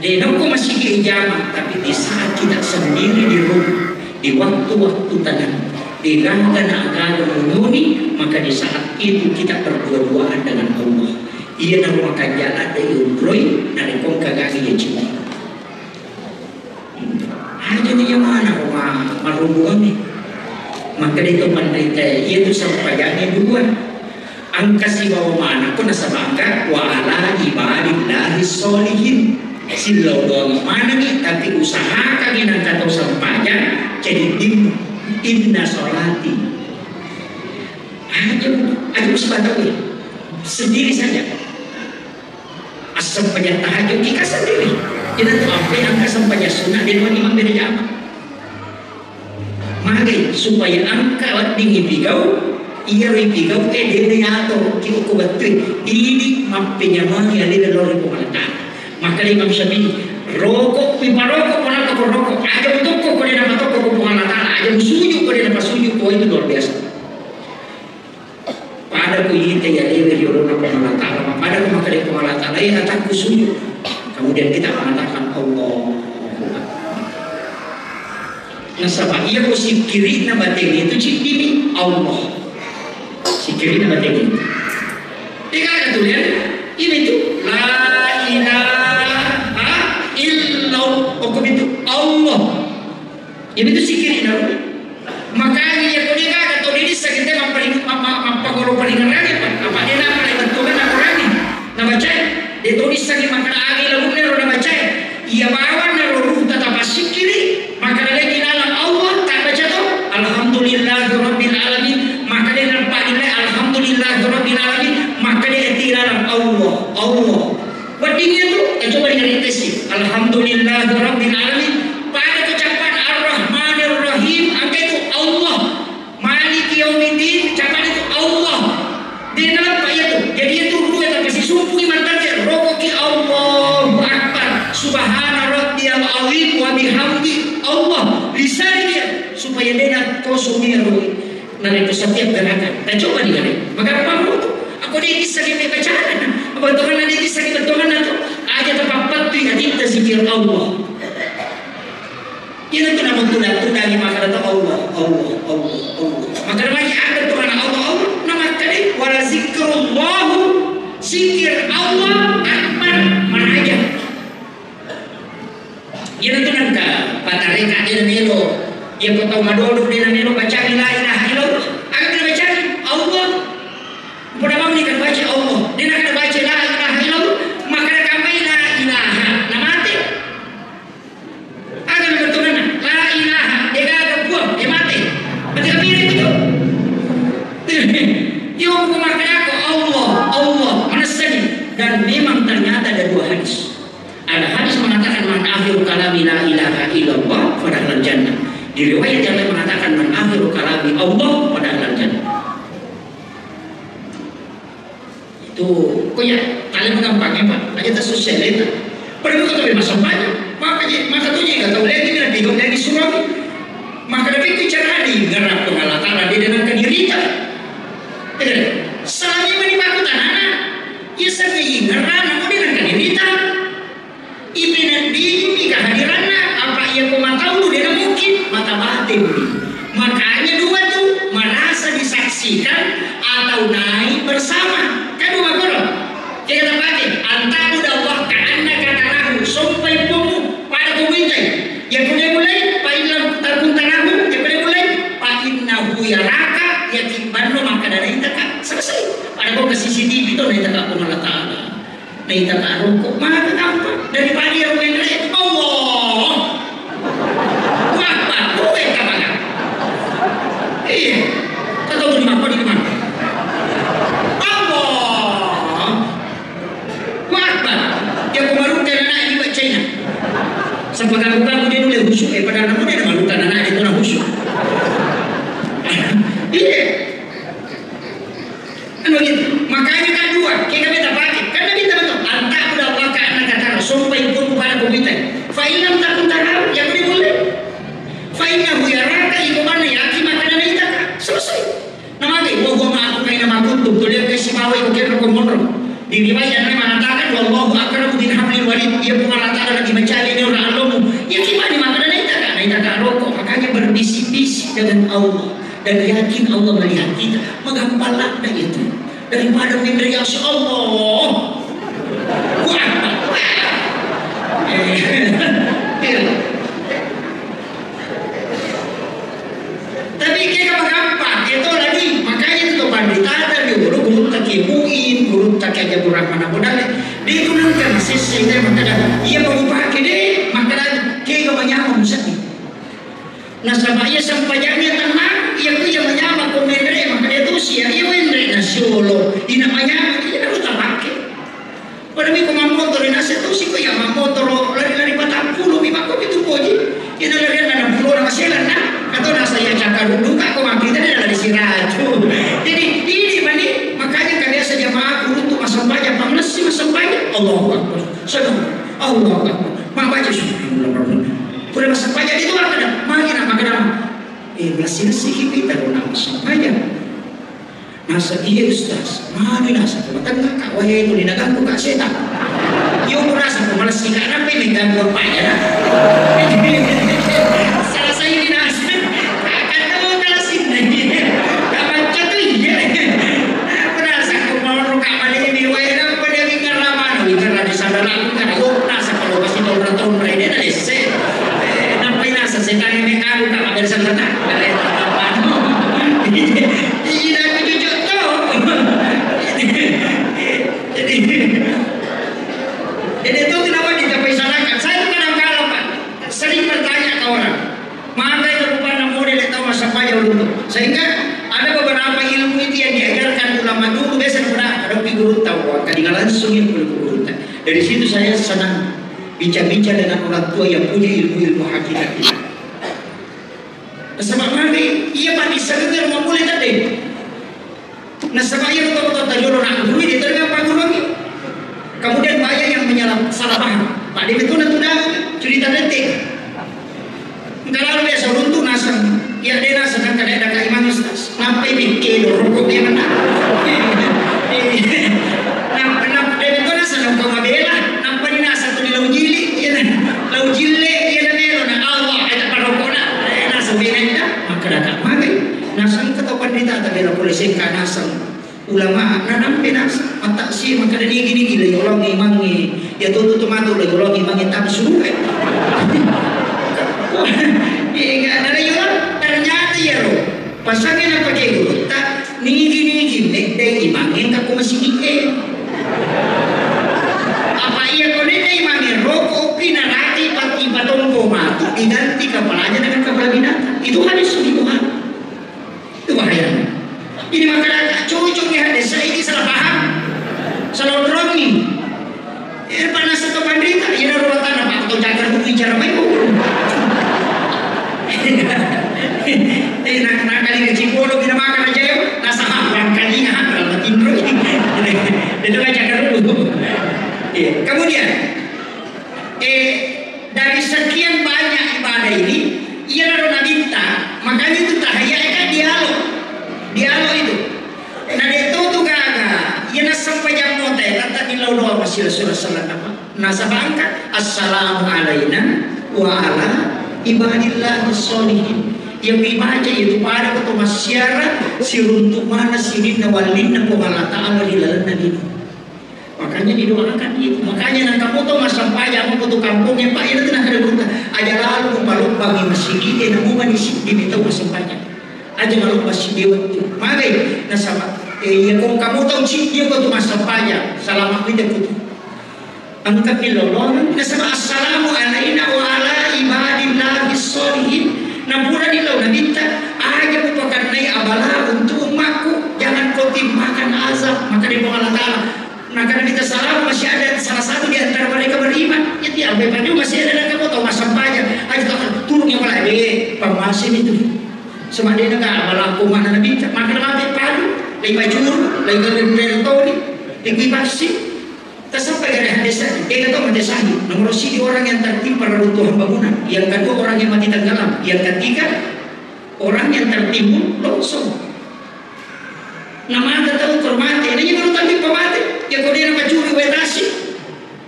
denokku masih diijamah tapi di saat kita sendiri di rumah di waktu-waktu tenang di rangkaian agama menghuni maka di saat itu kita berdua-duaan dengan Allah ia nama kajian ada yudroi dari kong kagagi ya cinta aja nih yang mana rumah marumbuan nih maka itu menderita itu sampaiannya dua angka si bawa mana pun nasa bangga wa ala ibadillahi sholihin silau doang mana nih tapi usahakan yang kata sampaian jadi inna sholati aja sebatang ya sendiri saja asam sampaian tahajud kita sendiri kita tuh apa yang angka sampaian sunnah dan imam beda jamaah mari supaya angka tinggi pigau iya pigau dia atau kita kubatin ini mampenya mani ada dalam pemerintahan maka Imam Syafi'i rokok pipa rokok mana toko rokok ada toko kau dia dapat toko pemerintahan ada sujud kau dia dapat sujud kau itu luar biasa pada ku ini ya dari orang pemerintahan pada ku maka dari pemerintahan lain akan ku sujud kemudian kita mengatakan Allah nasabah iya ko si kiri na bateng itu cipini Allah si kiri na bateng itu tinggal tulisan ini tuh la ilaha illallah hukum itu Allah ini tuh si kiri na makanya ya kau dia kata ini sakit dia apa kalau paling lagi apa dia nak paling bentuknya nak lagi nak baca dia tulis sakit makan agi lalu dia nak baca ia bawa nak ruh tetap si kiri maka lagi Alhamdulillahirabbil alamin maka dia nampak nilai Alhamdulillahirabbil alamin maka dia tilaran Allah badinya tu coba dengar intensif Alhamdulillahirabbil alamin pada ucapan Ar-Rahmanir Rahim angka itu Allah Maliki Yaumiddin ucapan itu Allah dia nampak itu jadi itu dua tapi si suku iman tadi rokoki Allahu Akbar subhana rabbiyal azim wa bihamdi Allah lisan dia supaya dia nak kosong dia nanti setiap gerakan dan coba dia maka apa itu aku dia kisah dia bacaan apa tuhan dia kisah dia tuhan itu aja tempat patu yang kita zikir Allah ini tu nama tunda ni maka ada Allah maka namanya ada tuhan Allah nama kali wala zikrullah zikir Allah akbar mana aja ini tu nangka pada reka dia melo yang kau tahu madodo dia nelo baca la ilaha illallah aku kena baca Allah pada malam ni kan baca Allah dia nak kena baca la ilaha illallah maka nak kampai la ilaha nak mati akan betul la ilaha dia ada buat dia mati berarti kami itu dia hukum makan aku Allah mana saja dan memang ternyata ada dua hadis ada hadis mengatakan man akhir kalami la ilaha illallah fadahlal jannah di riwayat yang lain mengatakan man akhiru kalami Allah pada alam jannah itu kok ya kalian gampangnya pak aja tak sosial itu pada itu tapi masuk banyak maka tuh juga tahu lagi bila bingung dari surat maka tapi itu cara di garap pengalatan dia dengan kedirita salahnya menipu tanah ya saya ingat namun dia dengan kedirita ibinan dini kehadirannya apa yang kau tahu dia mungkin mata batin makanya dua tuh merasa disaksikan atau naik bersama kan dua korong kita batin antaku Allah karena kata lahu sampai pumu pada kumintai yang punya mulai painlah tarpun tanahu yang punya mulai painnahu ya raka ya kibanno maka dari itu kan selesai pada kau ke CCTV itu naik tak pun Allah Ta'ala naik tak rokok maka gampang daripada yang mengenai Allah apa? Bukan kapangan. Iya. Kau tahu di begitu. Makanya kan dua, kita beta pakai. Karena beta betul. Anta udah pakai anak kata sampai pun pada komite. Fa'ilam takun tarau yang boleh. Fa'innahu yaraka iko mana yaki makanan ita. Selesai. Namanya gua aku kayak nama kutub tuh dia kasih bawa itu kira komodro. Di riwayat yang mengatakan wallahu akramu min hablil warid. Dia mengatakan lagi mencari ini orang alomu. Ya gimana makanan ita kan? Ita kan rokok. Makanya berbisik-bisik dengan Allah dan yakin Allah melihat kita. Mengampalah itu daripada memberi yang Allah. Wah. Tapi kita gampang itu lagi. Makanya itu pandita ada di guru tak ibuin, guru tak aja burang mana bodale. Dia gunakan sisi dia makanya ia mengubah kede makanya kita menyamar musik. Nah sampai sampainya tenang, ia punya menyamar komendre makanya itu sia ia mendre nasiolo. Ini namanya kita harus pakai. Padahal kalau motor nasi itu sih kaya motor lari-lari 40 memang kok itu boji. Kita lari ada 60 orang selan nah. Atau nasa yang cakar dulu kak kok kita dari siraju. Jadi ini mani makanya kalian saja jamaah guru tuh masam banyak pamles sih masam banyak. Allahu Akbar. Sedang Allahu Akbar. Mak baca subhanallah. Boleh masam banyak itu apa dah? Makin apa kenapa? Nasi kita orang masam banyak. Nasa iya ustaz, mana nasa kematan kakak wahai itu dinaganggu kak setan. Yo merasa malas sih karena pengen ganggu apanya. Salah saya di nasa, kata mau kalah sih nih. Kak baca tuh iya. Merasa kemauan kak balik ini wahai apa pada bingar lama, bingar di sana lalu kan yo nasa kalau masih tahun mereka ada se. Nampai nasa setan ini aku kak ada sana tak. Jadi itu kenapa dicapai sanakan? Saya kadang-kadang Pak sering bertanya ke orang, maka itu rupanya model itu masa pajak dulu. Sehingga ada beberapa ilmu itu yang diajarkan ulama dulu biasa pernah ada guru tahu, kadang langsung yang guru. Dari situ saya senang bincang-bincang dengan orang tua yang punya ilmu-ilmu hakikat. Sebab nanti ia pasti sebenarnya mau mulai tadi. Nah sebab ia betul-betul tajur orang dulu dia terima apa dulu lagi. Kemudian banyak yang salah paham. Pak Dewi itu sudah cerita detik. Kalau biasa runtuh nasam, ya dia nasam kan ada kaiman ustaz. Sampai bikin rokok dia mana? Nah, Dewi itu nasam kau mabela. Nampak di nasam tu di lau jili, ya nah, lau jile, ya nah melo nah Allah ada parokok nah, nasam bela dah. Maka dah magai. Nasam kata pandita tak bela boleh singkat nasam. Ulama nanam penas mata si maka dari gini lagi orang imangi ya tuh matu lagi orang imangi tak suruh enggak ada orang ternyata ya lo pasangnya apa kayak gitu tak nigi nek deh imangi tak kau masih ike apa iya kau nek deh imangi rokok pinarati pati patombo matu diganti kepalanya dengan kepala binatang itu hadis Tuhan itu bahaya. Ini makanya cocok ya hadis saya ini salah paham, salah drongi. Ini panas atau pandita, ini ruang tanah pak atau jaga buku bicara baik. Nak kali kecil bodoh kita makan aja ya, nasa hafal kali hafal makin terus. Itu kan jaga dulu. Kemudian, dari sekian banyak ibadah ini, ia lalu nabita, makanya itu tahaya kan dialog itu. Nah itu tuh kagak. Ya sampai jam motel kata di laudoa masih Rasulullah apa? Nasabangka assalamu alaina wa ala ibadillah sholihin. Yang dibaca itu pada waktu masyarakat si runtuh mana sirin walina ko Allah taala di dalam nabi. Makanya didoakan itu. Makanya nang kamu tuh masam pajak mau tuh kampungnya Pak itu nak ada berita. Aja lalu balok bagi masjid ini namu manis di itu masam pajak. Aja kalau masih dewa itu, magai nasaba. Ya kau kamu tahu cik dia kau tu masa payah, salam kita kutu. Angkat ilolong, nasaba assalamu alaina wa ala ibadillah bisolihin. Nampura di laut nabita, aja merupakan naik abala untuk umatku. Jangan kau timpakan azab, maka di bawah Allah Taala. Nah karena kita salam masih ada salah satu di antara mereka beriman. Ya tiap bebannya masih ada dan kamu tahu masa payah. Aja tak turun yang malah pemasin itu. Semadanya nggak berlaku mana nabi makan nabi padu lay majur, lay gagawin, lay pasti. Sampai dari desa, dia kata mendesahi. Nomor sini orang yang tertimpa reruntuhan bangunan, yang kedua orang yang mati tenggelam, yang ketiga orang yang tertimbun longsor. Nama tahu termati, ini baru tapi pemati, ya kau dia nama curi wetasi.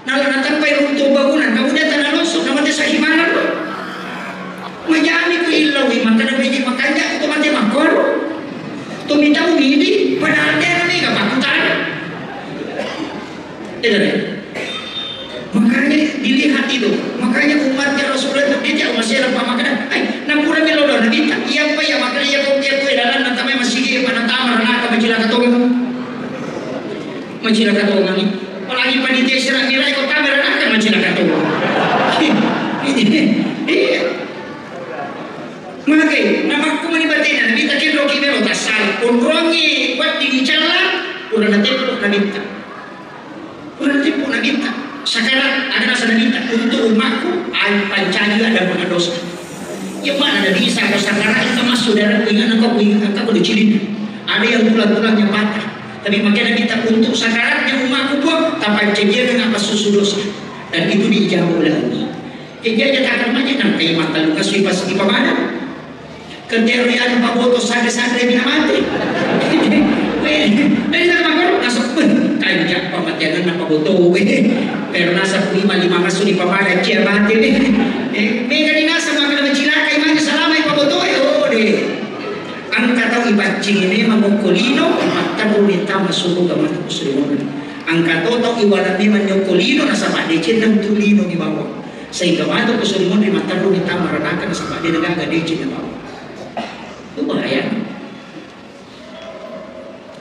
Nalar sampai runtuh bangunan, kemudian tanah longsor, nama desa gimana lo? Majami ku ilau, makanya biji makanya itu mati makor. Tu minta ini, padahal dia ni gak pakutan. Makanya dilihat itu, makanya umatnya Rasulullah itu dia masih ada pemakanan. Nampura melodo nabi tak iya apa ya makanya ya kau dia tu dalam nanti masih dia pada tamar nak mencila katongan, mencila katongan ni. Apalagi panitia serang nilai kau tamar nak mencila katongan. Makanya nama aku menibatin nabi tak kira kita lo tasal, unrongi buat digicalah, udah nanti pun nabi tak. Berarti pun kita sekarang ada rasa kita untuk umatku pancali ada pernah dosa. Ya mana ada bisa kalau sekarang kita masuk dalam ingat engkau udah cilin. Ada yang tulang-tulangnya patah. Tapi makanya kita untuk sekarang yang umatku pun tanpa cegia dengan apa susu dosa. Dan itu dijauh oleh Allah. Kejaja tak akan macam nanti mata luka swipas di pamana. Kenterian Pak Boto sadar-sadar yang mati. Dari nama baru nasab pun kajak pematian nama Boto. Pero nasab lima masuk di pamana cia mati. Mega di nasab makan mencilaka iman selama Pak Boto. Oh deh. Angka tahu ibacing ini mamukulino mata rumita masuk ke mata kusrimon. Angka tahu iwalat ni manyokulino nasab adecin dan tulino di bawah. Sehingga mata kusrimon di mata rumita maranakan nasab ade negara adecin di bawah. Itu bahaya.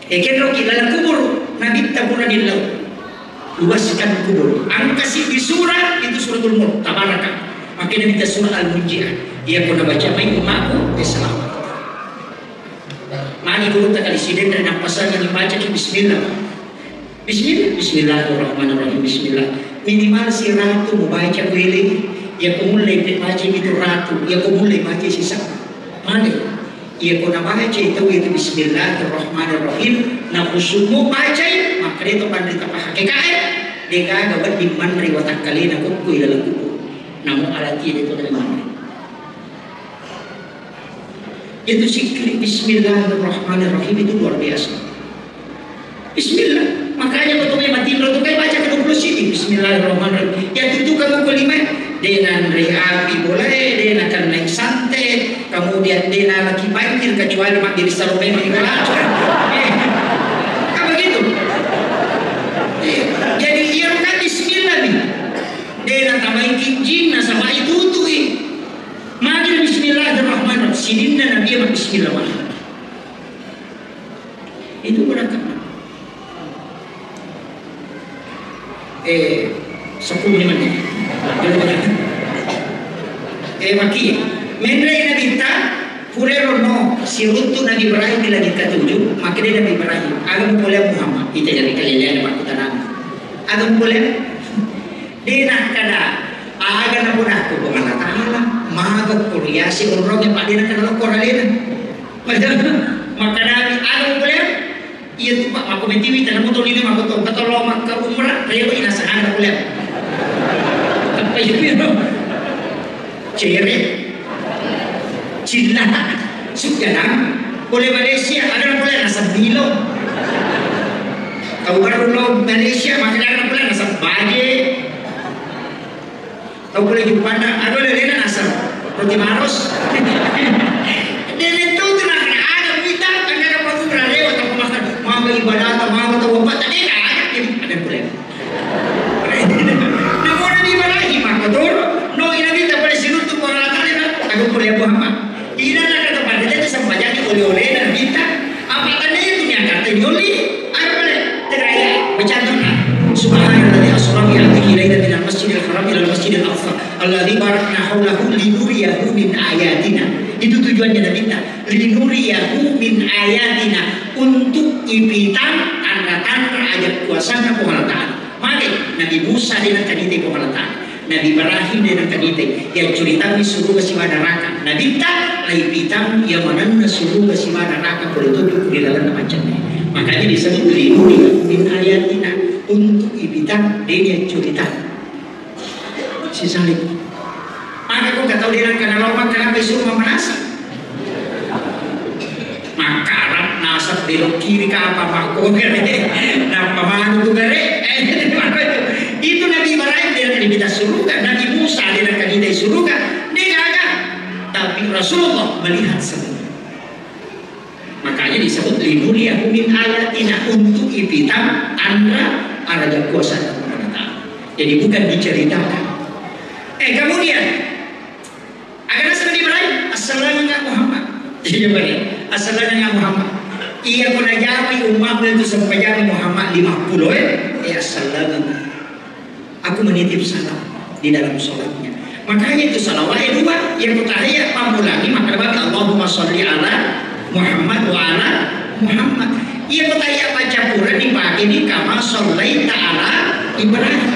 Kira dalam kubur Nabi tabura di laut, luaskan kubur. Angkasi di surat itu suratul Mulk tabaraka. Makanya kita surah Al-Munjiah. Ia pun baca main umatku selamat. Mani guru tak kali siden dan pasal yang dibaca itu Bismillah. Bismillahirrahmanirrahim. Bismillah. Minimal si ratu membaca kuili. Ia kumulai baca itu ratu. Ia kumulai baca sisa. Mani. Ia pun baca itu Bismillahirrahmanirrahim. Nah khususmu baca maka itu pandai tak hakikat. Dia gawat di mana riwayat kali nak kui dalam kubur. Namun alati itu dari mana? Itu zikir Bismillahirrahmanirrahim itu luar biasa. Bismillah. Makanya waktu mati itu kayak baca ke 20 sini Bismillahirrahmanirrahim. Ya itu kamu kelima. Dengan reapi boleh, dengan akan naik santai, kemudian dengan lagi banjir kecuali mak diri selalu memang dikolackan. Apa gitu? Jadi ia kan Bismillah nih. Dengan tambahin kinjing sama itu tuh. Mari Bismillahirrahmanirrahim. Sidinna Nabi yang Bismillahirrahmanirrahim. Itu berapa? 10 menit. Maki menrai Nabi ta purero no si runtu Nabi Ibrahim di langit ketujuh makanya Nabi Ibrahim agam boleh Muhammad kita jadi kalian apa kita nama agam boleh dina kada aga na pun aku Allah Taala maga kuriasi orang yang pada nak kalau koralena maka Nabi agam boleh iya tu pak aku mentiwi tanah motor ini aku tahu kata lo maka umrah saya ini nasa agam boleh apa itu cere cila sukjana boleh Malaysia ada boleh nasa bilo tahu baru lo Malaysia makanya ada boleh nasa baje tahu boleh Jepanda ada boleh nasa roti maros dan itu tu nak ada kita ada apa tu berada atau makan mau ibadah atau mau tahu apa tadi ada boleh namun Nabi Ibrahim maka tu no ini kita pada sini tu orang aku boleh Muhammad. Ina nak kata pada dia sampai jadi oleh-oleh dan kita apa tanda itu yang kata oleh apa boleh teraya bercantumnya subhanallah asra bi alaihi lailatan min al-masjidil haram ila al-masjidil aqsa alladzi barakna hawlahu linuriyahu min ayatina. Itu tujuannya Nabi kita linuriyahu min ayatina untuk ipitan tanda-tanda ayat kuasanya pemalataan. Mari Nabi Musa dengan kanite pemalataan. Nabi Ibrahim dengan kanite yang cerita di surga si neraka. Nabi tak lain bitam yang mana surga si neraka boleh tunjuk di dalam macamnya. Makanya disebut linuri min ayatina, untuk ibitan dia cerita si salib. Maka kau kata dia karena lama kenapa suruh memanasi. Makarat nasab belok kiri ke apa makko gare, napa manu tu gare, itu Nabi Ibrahim dia akan diminta surga, Nabi Musa dia akan diminta surga, dia gagal. Tapi Rasulullah melihat semua. Makanya disebut linuliyahu min ayatina, untuk ibitan tanda ada kuasa Allah. Jadi bukan diceritakan. Kemudian agar Nabi Ibrahim assalamualaikum Muhammad. Iya benar. Assalamualaikum Muhammad. Iya pun ajari umat itu sampai jam Muhammad 50 assalamualaikum. Aku menitip salam di dalam sholatnya. Makanya itu salawat dua yang bertahiyat pamulangi maka bagi Allahumma sholli ala Muhammad wa ala Muhammad. Ia bertahiyat baca Quran di pagi ini kama shollaita ala Ibrahim.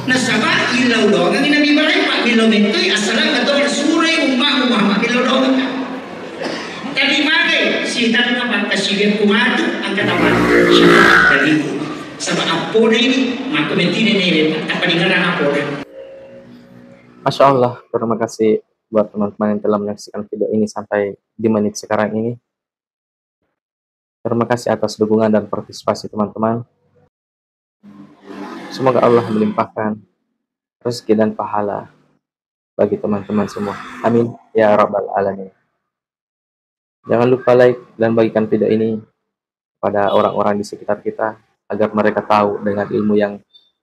Nasabah ilau doang ini Nabi Ibrahim Pak bilau itu asal atau surah umat Muhammad bilau doang. Tadi magai si tanah apa kasih kumatu angkat apa dari sama apa ini maka mentine ini apa dengaran apa. Masya Allah, terima kasih buat teman-teman yang telah menyaksikan video ini sampai di menit sekarang ini. Terima kasih atas dukungan dan partisipasi teman-teman. Semoga Allah melimpahkan rezeki dan pahala bagi teman-teman semua. Amin ya rabbal alamin. Jangan lupa like dan bagikan video ini pada orang-orang di sekitar kita agar mereka tahu dengan ilmu yang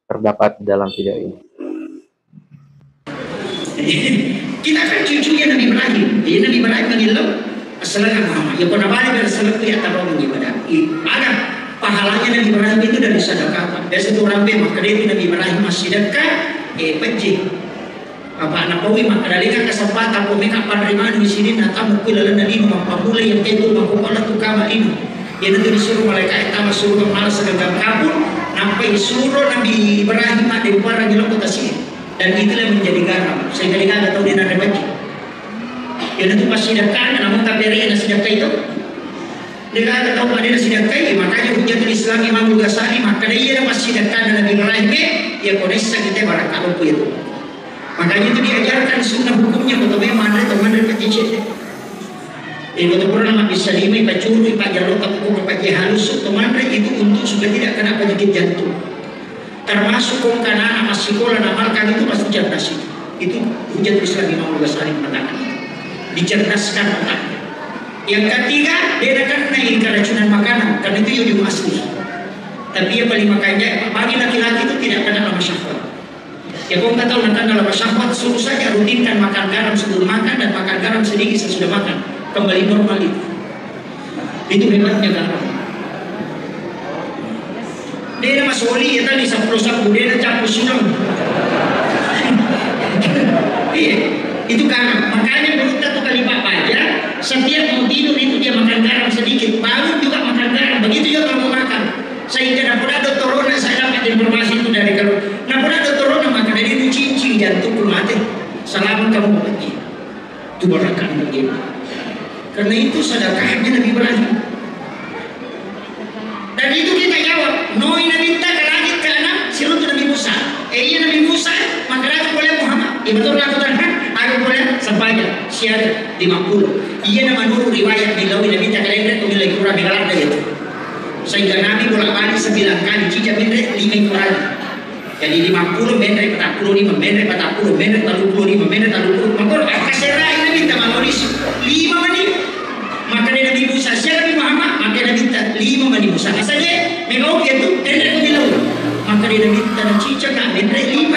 terdapat dalam video ini. Kita kan cucunya Nabi Ibrahim. Jadi Nabi Ibrahim mengilau assalamualaikum Muhammad. Ya pernah balik dari salat ya tahu mengibadah. Ada pahalanya Nabi Ibrahim itu dari sedekah. Dari satu orang maka dia itu Nabi Ibrahim masih dekat pejik. Apa anak pawi maka dari kesempatan kau mereka penerima di sini atau mukul lalu nanti mempamula yang itu mengkumpulkan tukang ini. Yang nanti disuruh malaikat itu suruh malas segenggam kabur. Nampai suruh Nabi Ibrahim ada di luar jalan kota sini. Dan itulah menjadi garam. Sehingga dia nggak tahu dia ada baju. Dia nanti masih dekat, namun kaberi yang sedekah itu. Dia nggak tahu ada sedekah. Makanya Hujjatul Islam Imam Ghazali maka dia masih dekat dengan Nabi Ibrahim. Ya koneksi kita barangkali itu. Makanya itu diajarkan sunnah hukumnya untuk mana teman dan pecicit. Ibu tu pernah bisa lima ipa curu ipa jalur tapi ipa halus teman itu untuk supaya tidak kena penyakit jantung. Termasuk kong kanan masih sekolah amalkan itu pasti cerdas itu Hujjatul Islam Imam Ghazali mengatakan dicerdaskan otaknya. Yang ketiga dia akan naik keracunan makanan karena itu yang asli. Tapi yang paling makanya bagi laki-laki itu tidak kena lama syahwat. Ya kong tak tahu nanti dalam syahwat suruh saja rutinkan makan garam sebelum makan dan makan garam sedikit sesudah makan kembali normal itu hebatnya garam. Dia masuk oli ya tadi 10 dia campur sulam. Iya, itu garam. Makanya perutnya tuh kali Pak aja. Setiap mau tidur itu dia makan garam sedikit. Bangun juga makan garam. Begitu juga kalau mau makan. Sehingga napura Dr. Rona saya dapat informasi itu dari kalau napura Dr. Rona maka dari itu cincin jantung mati. Selamat kamu pergi. Itu berakan begini. Karena itu sedekahnya Nabi Ibrahim. Dan itu kita jawab, Noi Nabi tak ke langit ke anak, siapa Nabi Musa? Iya Nabi Musa, maka aku boleh Muhammad. Iya betul aku Tuhan, aku boleh sepanjang syiar 50. Iya nama nuru riwayat bilawi Nabi tak kelengret pemilih kurang bilang ada itu. Sehingga Nabi bolak-balik 9 kali, cicak mendret 5 kali. Jadi 50 mendret 45, mendret 40, mendret 35, mendret 30. Maka kasih Nabi tak manulis 5 menit. Maka dia Nabi Musa siapa Nabi Muhammad maka dia minta 5 Nabi Musa saja memang dia tu tender bilang maka dia minta nak cicak nak minta 5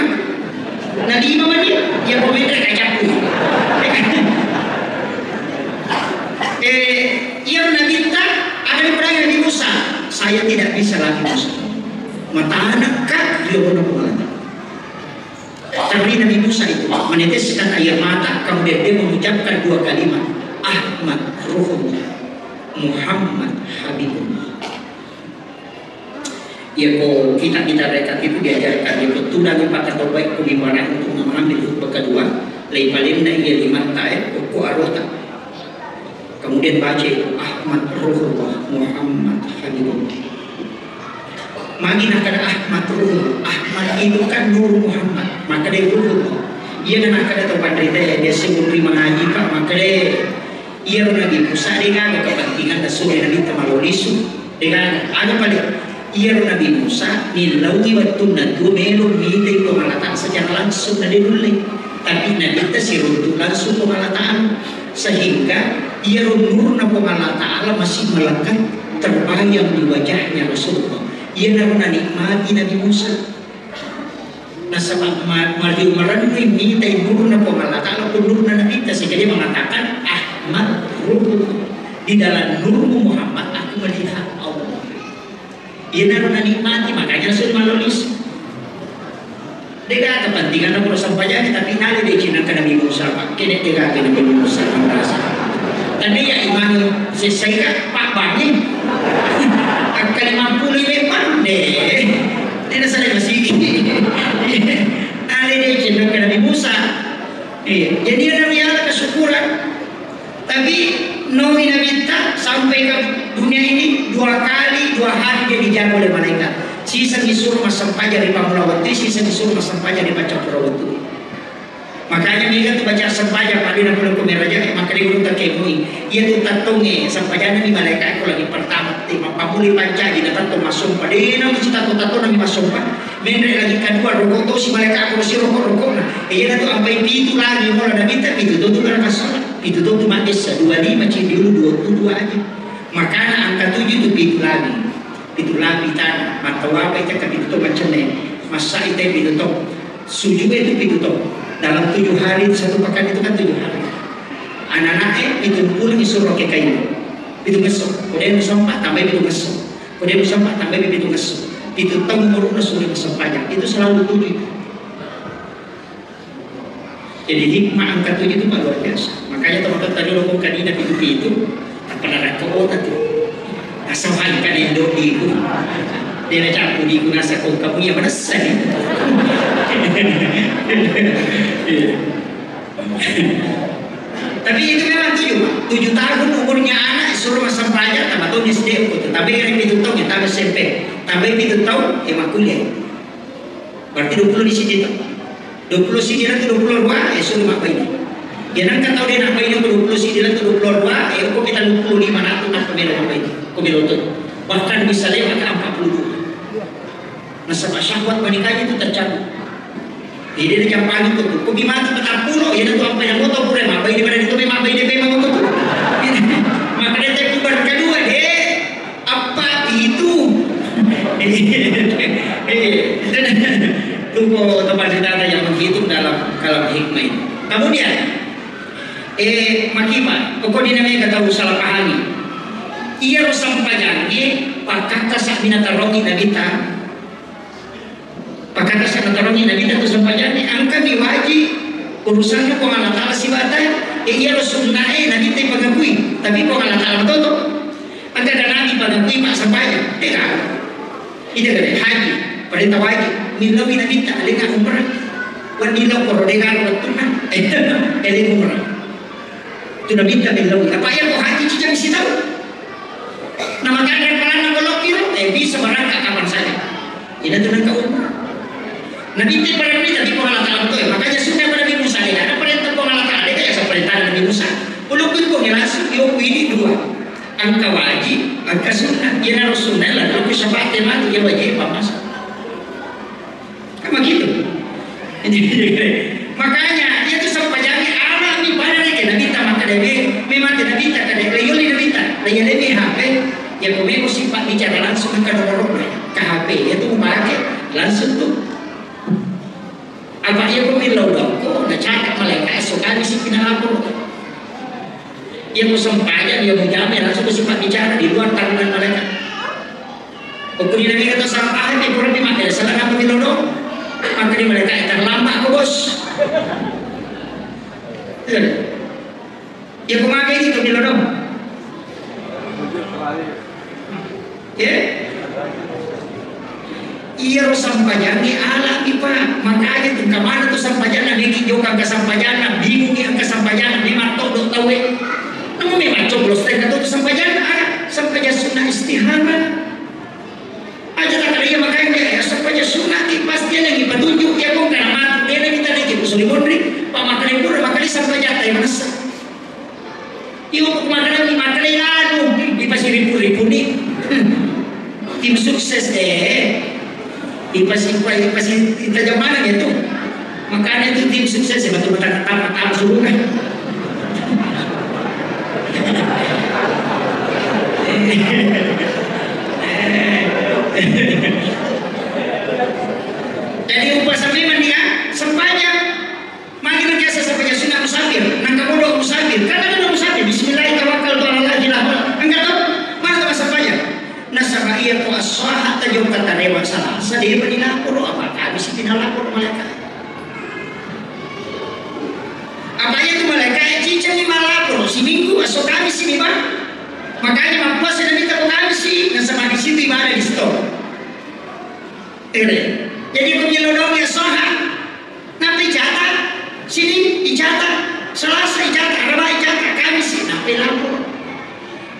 nah 5 menit dia mau minta kacang pun ia minta ada di perang Nabi Musa saya tidak bisa lagi Musa mata anak kak dia benar mengalami tapi Nabi Musa itu meneteskan air mata kemudian dia mengucapkan 2 kalimat Ahmad Ruhullah Muhammad Habibullah. Ya kok kita rekat itu diajarkan ya betul dan pakai terbaik kebimbangan untuk mengambil khutbah kedua lain paling ia 5 taat pokok arwah Kemudian baca Ahmad Ruhullah Muhammad Habibullah. Magina kada Ahmad Ruhullah. Ahmad itu kan Nur Muhammad. Maka dia Ruhullah. Ia nak kada tempat dia sebut terima ngaji Pak. Maka dia Nabi Musa dengan kepentingan dasar Nabi Tamalolisu dengan ada pada ia Nabi Musa nilawi waktu natu melu mite pemalataan secara langsung dari dulu. Tapi Nabi tersirut langsung pemalataan sehingga ia nur na Allah Ta'ala masih melekat terbayang di wajahnya Rasulullah. Ia nak nikmati Nabi Musa. Nasabah maju merenui minta nur na Allah Ta'ala pun nur na Nabi sehingga dia mengatakan Ahmad Ruh di dalam nurmu Muhammad aku melihat Allah. Ia nak nikmati makanya Rasul malulis. Dia kepentingan aku sampai jadi tapi nali dia cina ke Nabi Musa Pak. Kini dia ke Nabi Musa merasa. Tadi ya iman saya Pak Bani akan 50 lebar deh. Tidak salah masih. Nali dia cina ke Nabi Musa. Jadi ada riala kesyukuran. Tapi Nabi minta sampai ke dunia ini 2 hari dia dijaga oleh malaikat. Sisa disuruh masam paja di Pamulawati, sisa disuruh masam paja di baca Purawatu. Makanya dia tu baca sampaja pada nak pulang ke Meraja, maka dia guru tak kemui. Ia tu tatunge sampaja ni malaikat aku lagi pertama tema pamuli panca di dapat tu masuk pada nak cita tu tatung nak masuk pa. Mendek lagi kedua rokok tu si malaikat aku si rokok nah. Ia tu sampai pintu lagi mula dah minta pintu tu kan masuk. Pintu tu mati 25 macam dulu 22 aja. Makanya angka 7 tu pintu lagi. Pintu lagi tanah. Mata apa itu pintu tu macam ni. Masa itu pintu tu. Sujud itu pintu tu. Dalam 7 hari satu pekan itu kan 7 hari. Anak-anaknya itu pulang disuruh ke kayu. Itu besok. Kemudian besok tambah itu besok. Kemudian besok tambah itu besok. Itu tahun baru sudah besok pajak. Itu selalu 7. Jadi hikmah angka 7 itu luar biasa. Makanya teman-teman tadi ngomongkan ini itu tak pernah ada otak itu. Asal kan yang doi itu. Dia nak campur di guna sakau kamu yang mana saya. Tapi itu memang 7 tahun umurnya anak suruh masam pelajar tambah tahun SD tapi kan itu tahun ya tambah SMP tambah itu tahun emang kuliah berarti 20 di sini 20 sini nanti 22 ya suruh mak bayi ya nanti tahu dia nak bayi 20 sini nanti 22 ya kok kita 25 nanti nak pemilu mak bayi pemilu itu bahkan bisa lewat ke 42 nasabah syahwat menikahnya itu tercabut. Jadi dia pagi tu, kau gimana tu petang pulau, ya tu apa yang motor pura mak bayi di mana itu memang bayi dia memang motor. Maka dia terkubar kedua, apa itu? Tunggu tempat data yang menghitung dalam kalam hikmah ini. Kemudian, makimah, pokok dia namanya kata salah pahami. Ia harus sampaikan, pakata sak minata rogi nabita. Pakata sak minata rogi nabita tu sampaikan, angka diwajib urusannya kau Allah Taala si batai. Ia harus sunai nabita pagakui, tapi kau Allah Taala betul. Ada nabi pagakui mak sampaikan, tidak. Itu kan haji, perintah wajib. Nilaw nabita, alinga umrah. Wan nilaw koro dengan betul kan? Aling umrah. Itu nabita nilaw. Apa yang kau haji cicang si tahu? Nama kandang pelana kolokir, bisa berangkat kapan saja. Ini tu nak umrah. Nabi itu pada Nabi tapi pengalat alam tu, makanya sunnah pada Nabi Musa ini ada perintah pengalat alam itu ya perintah Nabi Musa. Walaupun kau ngerasa yo ini 2, angka wajib, angka sunnah. Ia harus sunnah lah. Kalau syafaat mati dia wajib apa mas? Kamu gitu. Makanya dia tu sampai jadi alam ni pada lagi Nabi tak maka dia memang Nabi tak ada layoli Nabi tak layoli Nabi HP. Ya kau memang sifat bicara langsung ke nomor ke HP dia tu memakai langsung tu. Apa ia kau bilang kau nak cakap malaikat esok hari si pinapun. Ia mau sampaikan dia menjamin langsung bersifat bicara di luar tangan malaikat. Pokoknya Nabi kata sampah ni kurang dimakai salah apa bilang dong. Maka di malaikat terlambat kau bos. Ia kau makai ni kau bilang dong. Ya, ia harus sampaikan ni alat ni pak. Makanya tu kemana tu sampaikan ni kita juga ke sampaikan bingung yang ke sampaikan ni matok dok tahu. Namun memang coblos teh kata sampai sunnah istihara. Aja tak ada yang makanya sampai sunnah pasti lagi petunjuk ya kok karena mati dia kita lagi usul mondri pak makan pura makan sampai jatuh yang masa. Iyo makanan anu di pasti ribu nih. Tim sukses di pasti kita mana gitu. Makanya itu tim sukses ya betul-betul pertama suruh kan. Jadi upah sampai mania sempanya makin biasa sampai sunnah musafir nang kamu musafir karena ada musafir bismillahirrahmanirrahim enggak tahu mana tuh sampanya nasaba iya tu as-sahat tajum kata rewa salah sadih menina kudu apa habis tinalapor malaikat apanya itu malaikat cincang di malapor si minggu asal kami sini bang makanya mampu saya minta ke kami sih nasaba di situ ibadah di store jadi penyelodong ya sahat napi catat sini dicatat Selasa dicatat Rabu dicatat kami sih napi lapor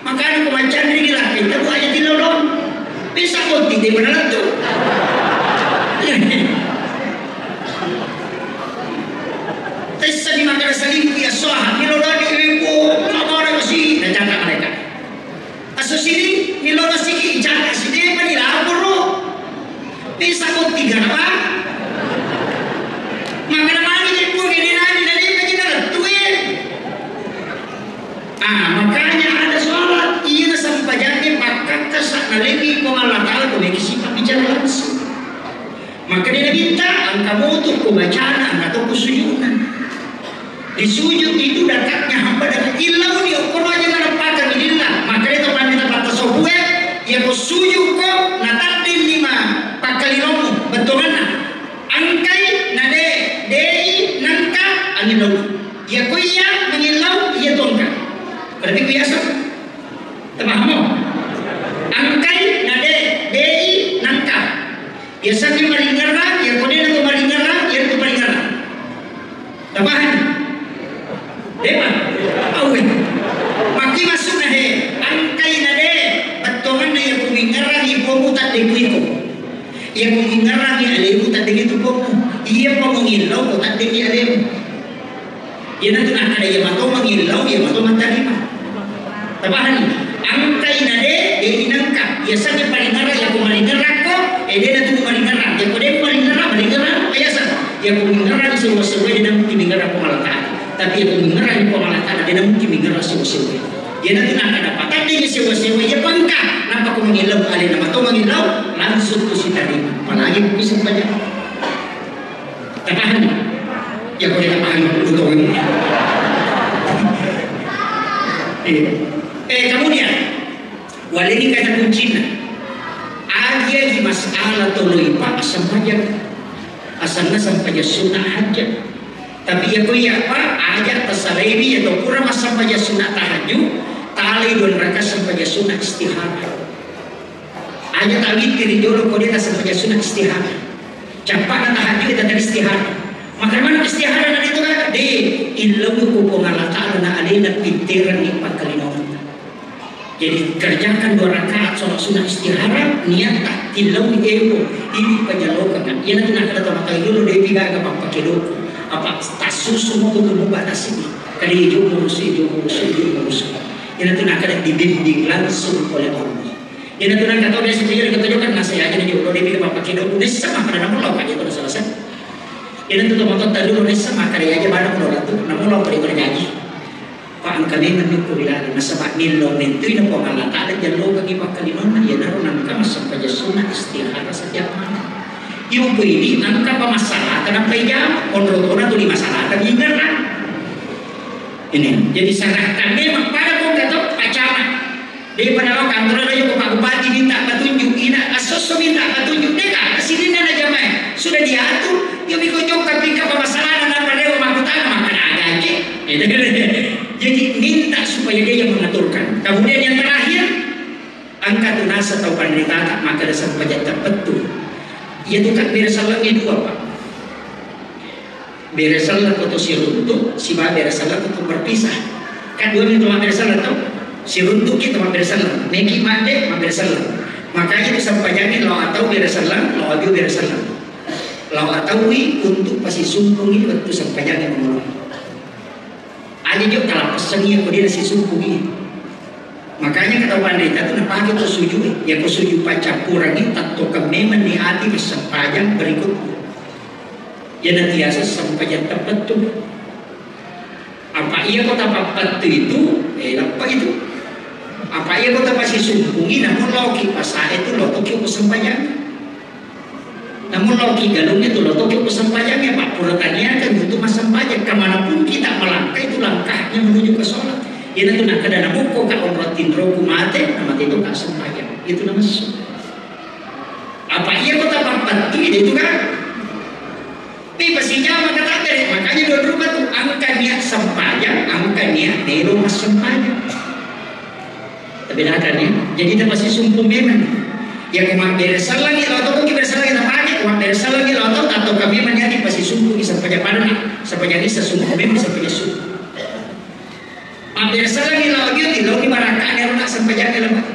makanya kumacan ringi lah kita buat aja dilodong bisa kok tidak benar tuh tes di makan saling dia sahat dilodong di ibu kamar sih dicatat mereka aso sini dilodong sih dicatat sini apa dilapor bisa kok tiga apa makan mani jadi pun ini nanti dari kita tuin makanya ada sholat iya sampai jadi pakat kesak nalemi pengalat Allah memiliki sifat bicara langsung maka dia minta angka mutu pembacaan angka atau kesujudan di sujud itu dekatnya hamba dengan ilah ni okor aja narapakan ilah maka dia teman minta batas sobuhe ya kau sujud kau natatin lima pakalinomu betul mana angkai nade dei nangka angilau ya kuya mengilau ya tongka berarti biasa terpaham angkai nade dei nangka ya sakit maringara ya kodena tu maringara ya tu maringara terpaham dewa awe maki masuk nade angkai nade betul mana ya kumingara ibu mutat dekuiko yang mengingat ni alemu tak dengar tu pun ia pun mengilau pun tak dengar alemu ia nanti nak ada yang matau mengilau ia matau mata lima tabahan angkai nade dia inangka ia sangat paling nara yang kumalingan rako dia nanti kumalingan rak yang kode kumalingan rak ayah sah yang kumalingan rak sewa-sewa dia nak mungkin mengingat rak kumalatan tapi yang kumalingan rak kumalatan dia nak mungkin mengingat rak sewa-sewa dia nanti nak ada patah dia sewa-sewa ia pangkat nampak aku mengilau alih nama tu mengilau langsung tu si tadi apalagi bisa banyak tahan ya kau tidak paham betul ini kemudian walini kata kuncinya aja di masalah toloi pak asalnya sampai sunnah hajat tapi ya kau ya apa aja tasalebi atau kurang sampai sunnah tahajud tali don mereka sampai sunnah istihara hanya tak witir dulu kau dia sampai sunnah istihara campakkan tahajud kita dari istihara maka mana istihara dan itu kan di ilmu hukum Allah Ta'ala na alina pintiran nikmat kalinawan jadi kerjakan 2 rakaat sholat sunnah istihara niat tak tilau ewo ini penjalokan ia nanti nak kata makai dulu dia tiga apa pakai dulu apa tak susu mau untuk membatasi kali hijau musuh ia nanti nak kata dibimbing langsung oleh Allah ia nanti nak kata dia sendiri ketunjukkan nasihat aja dia udah dia pakai dulu ini sama karena namun lawan aja sudah selesai ia nanti teman-teman tadi dulu ini sama karya aja barang udah tu namun lawan beri berjanji Pak kami menurut bilang nasabak nilo itu ina pengalat ada jalur bagi pakalina ya naruh nangka sampai sunnah istihara setiap malam. Ibu ini nangka masalah kenapa jam kontrol tu di masalah kan ingat ini jadi sarahkan memang pada pun kata acara di pada kantor ada yang Pak Bupati minta petunjuk ina asoso minta petunjuk deka sini nana jamaah sudah diatur dia bikocok kapika masalah dan apa dewa makutan makan ada aja jadi minta supaya dia yang mengaturkan. Kemudian yang terakhir angkat tunasa atau pandita maka dasar pajak betul. Ia tu tak beresalahnya 2 Pak. Beresalah atau si runtuh, si beresalah atau berpisah. Kan dua itu hampir salah tau. Si runtuk itu hampir salah. Neki mande hampir salah. Makanya disampaikan lo atau berasalah, lo abu berasalah. Lo atau untuk pasti sumpungi waktu sampaikan yang menolak. Ada juga kalau pesannya kau dia si sumpungi. Makanya kata wanita itu nak pakai sujud, ya sujud pacar kurang ini tak toka memang di hati sepanjang berikut. Ya nanti asa sepanjang tepat tu. Apa ia kau dapat itu? Apa itu? Apa ia kau dapat si sumpungi? Namun loki pasal itu lo toki sepanjang. Namun loki galungnya itu lo toki sepanjangnya. Pak puratannya kan itu masa panjang. Kemanapun kita melangkah itu langkahnya menuju ke sholat. Ini tuh nak kada buku kak omrotin roku mate, nama itu tak sempajan. Itu nama sesuatu. Apa iya kota papat itu kan? Tapi pastinya maka tak ada. Makanya dua rumah tuh angka niat sempajan, angka niat nero mas sempajan. Tapi nak ada nih. Jadi kita pasti sumpah memang. Ya kemana beresalah nih, atau kita beresalah kita pakai, kemana beresalah nih, atau kami menyati pasti sumpah di sempajan pada nih, sempajan ini sesumpah memang sempajan sumpah. Biasa lagi lagi di laut di Marakan yang nak sampai jaga lemak.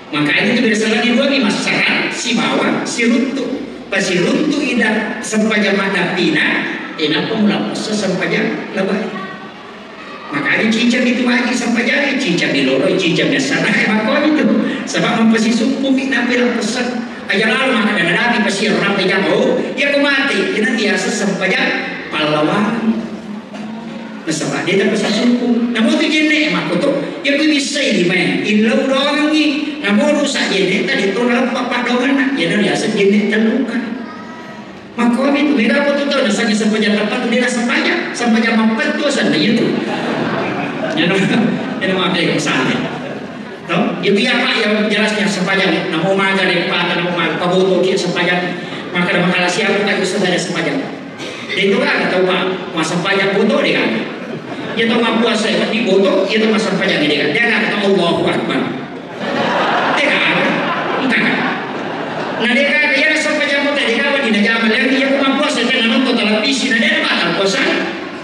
Maka itu biasa lagi dua nih masyarakat si bawah si runtuh. Pas si runtuh ida sampai jam ada pina, enak pemula puasa sampai jam lemak. Makanya cincang itu lagi sampai jaga cincang di lorong cincangnya sana makanya itu sebab mempesi sumpung nak bilang pesan. Ajar lalu maka ada nabi pasti orang pegang ya aku mati. Kita biasa sampai jam pahlawan. Masalah dia tak pasal suku. Namun tu jenis mak tu, ya tu bisa ini main. Ilau doang ni, namun rusak jenis tadi tu dalam papa doang nak. Ya dah biasa jenis terluka. Maka itu mereka apa tu tahu nasanya sampai jam 4 tu dia dah sampai jam 4 tu asal dia tu. Ya nama apa yang sana. Tahu? Itu apa yang jelasnya sepanjang. Namun maga depan, namun maga kabuto kia sepanjang. Maka ada makalah siapa tak usah ada sepanjang. Dia tu kan tahu mak masa panjang foto dia kan. Dia tahu mak puasa di foto, dia tahu masa panjang dia kan. Dia kan kata Allahu Akbar. Dia kan, entah kan. Nah dia kan dia sampai jam foto dia kan di negara Malaysia dia mak puasa kan nonton televisi. Nah dia batal puasa,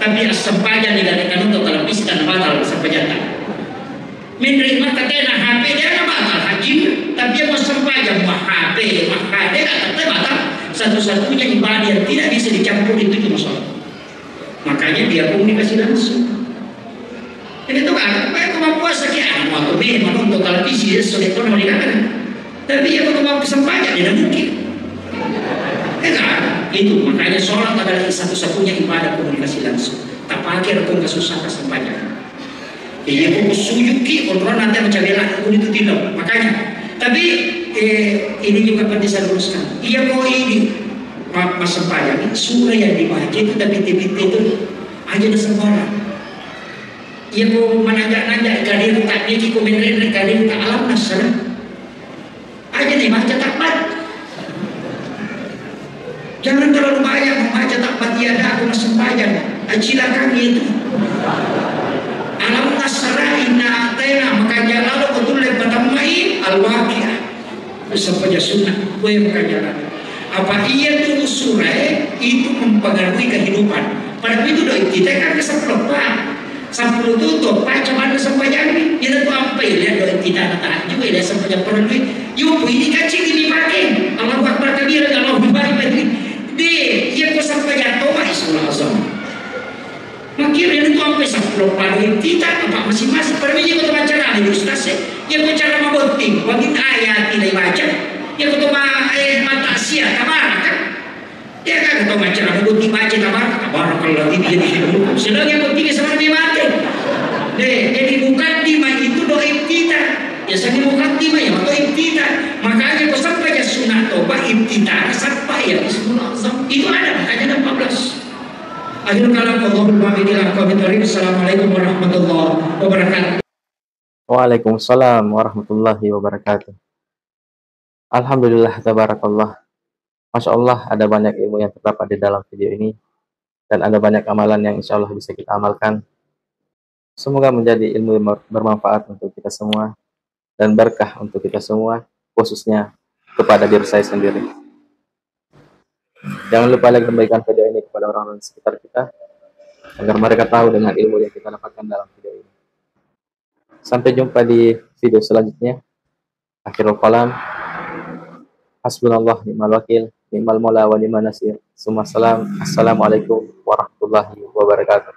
tapi sepanjang dia kan nonton televisi dan batal sepanjang. Menerima katanya HP dia kan batal haji, tapi dia mau sepanjang HP dia kata batal. Satu-satunya ibadah yang tidak bisa dicampur itu cuma sholat. Makanya dia komunikasi langsung. Jadi itu kan, apa yang puasa kia mau tuh nih, mau nonton televisi, sudah itu mau dikatakan. Tapi ya kalau mau kesempatan tidak mungkin. Kan? Itu makanya sholat adalah satu-satunya ibadah komunikasi langsung. Tak pakai atau nggak susah kesempatan. Iya, aku sujud ki, kontrol nanti mencari lah, aku itu tidak. Makanya, tapi ini juga penting saya luruskan. Iya kok ini Mas Sempayang surah yang dibaca itu tapi TPT itu aja ada sembarang. Iya kok menanjak-nanjak gadir tak niki komentar gadir tak alam nasrah. Aja nih baca takbat. Jangan terlalu banyak membaca takbat tiada aku Mas Sempayang. Silakan itu. Alam nasrah inna atena maka jalan betul lebatamai al-waqiah. Sampai sunnah, gue yang jalan. Apa iya tuh surah itu mempengaruhi kehidupan? Pada itu doa kita kan kesempatan. 10 tutup, baca mana sampai jadi. Kita tuh apa ya? Lihat doa kita tak juga ya sampai perlu. Yuk ini kacing dipakai. Allah Akbar kabir, Allah Akbar. Deh, ia kau sampai jatuh Islam azam. Makanya itu apa 10 pagi kita apa masing-masing pergi kita baca lagi Ustaz ya kau cara memboting bagi ayat tidak baca ya kau tuh mata sia kabar kan ya kan kau baca memboting baca kabar kalau dia di hidup sedang yang penting sama dia mati deh jadi bukan dima itu doa kita ya saya bukan dima ya doa kita makanya kau sampai ya sunat toba kita sampai ya Bismillah itu ada makanya ada 14. Akhir kalam Assalamualaikum warahmatullahi wabarakatuh. Waalaikumsalam warahmatullahi wabarakatuh. Alhamdulillah tabarakallah. Masya Allah ada banyak ilmu yang terdapat di dalam video ini dan ada banyak amalan yang insya Allah bisa kita amalkan. Semoga menjadi ilmu yang bermanfaat untuk kita semua dan berkah untuk kita semua, khususnya kepada diri saya sendiri. Jangan lupa like dan bagikan video ini kepada orang-orang di sekitar kita agar mereka tahu dengan ilmu yang kita dapatkan dalam video ini. Sampai jumpa di video selanjutnya. Akhirul kalam, hasbunallah ni'mal wakil, ni'mal maula wa ni'man nasir. Assalamualaikum warahmatullahi wabarakatuh.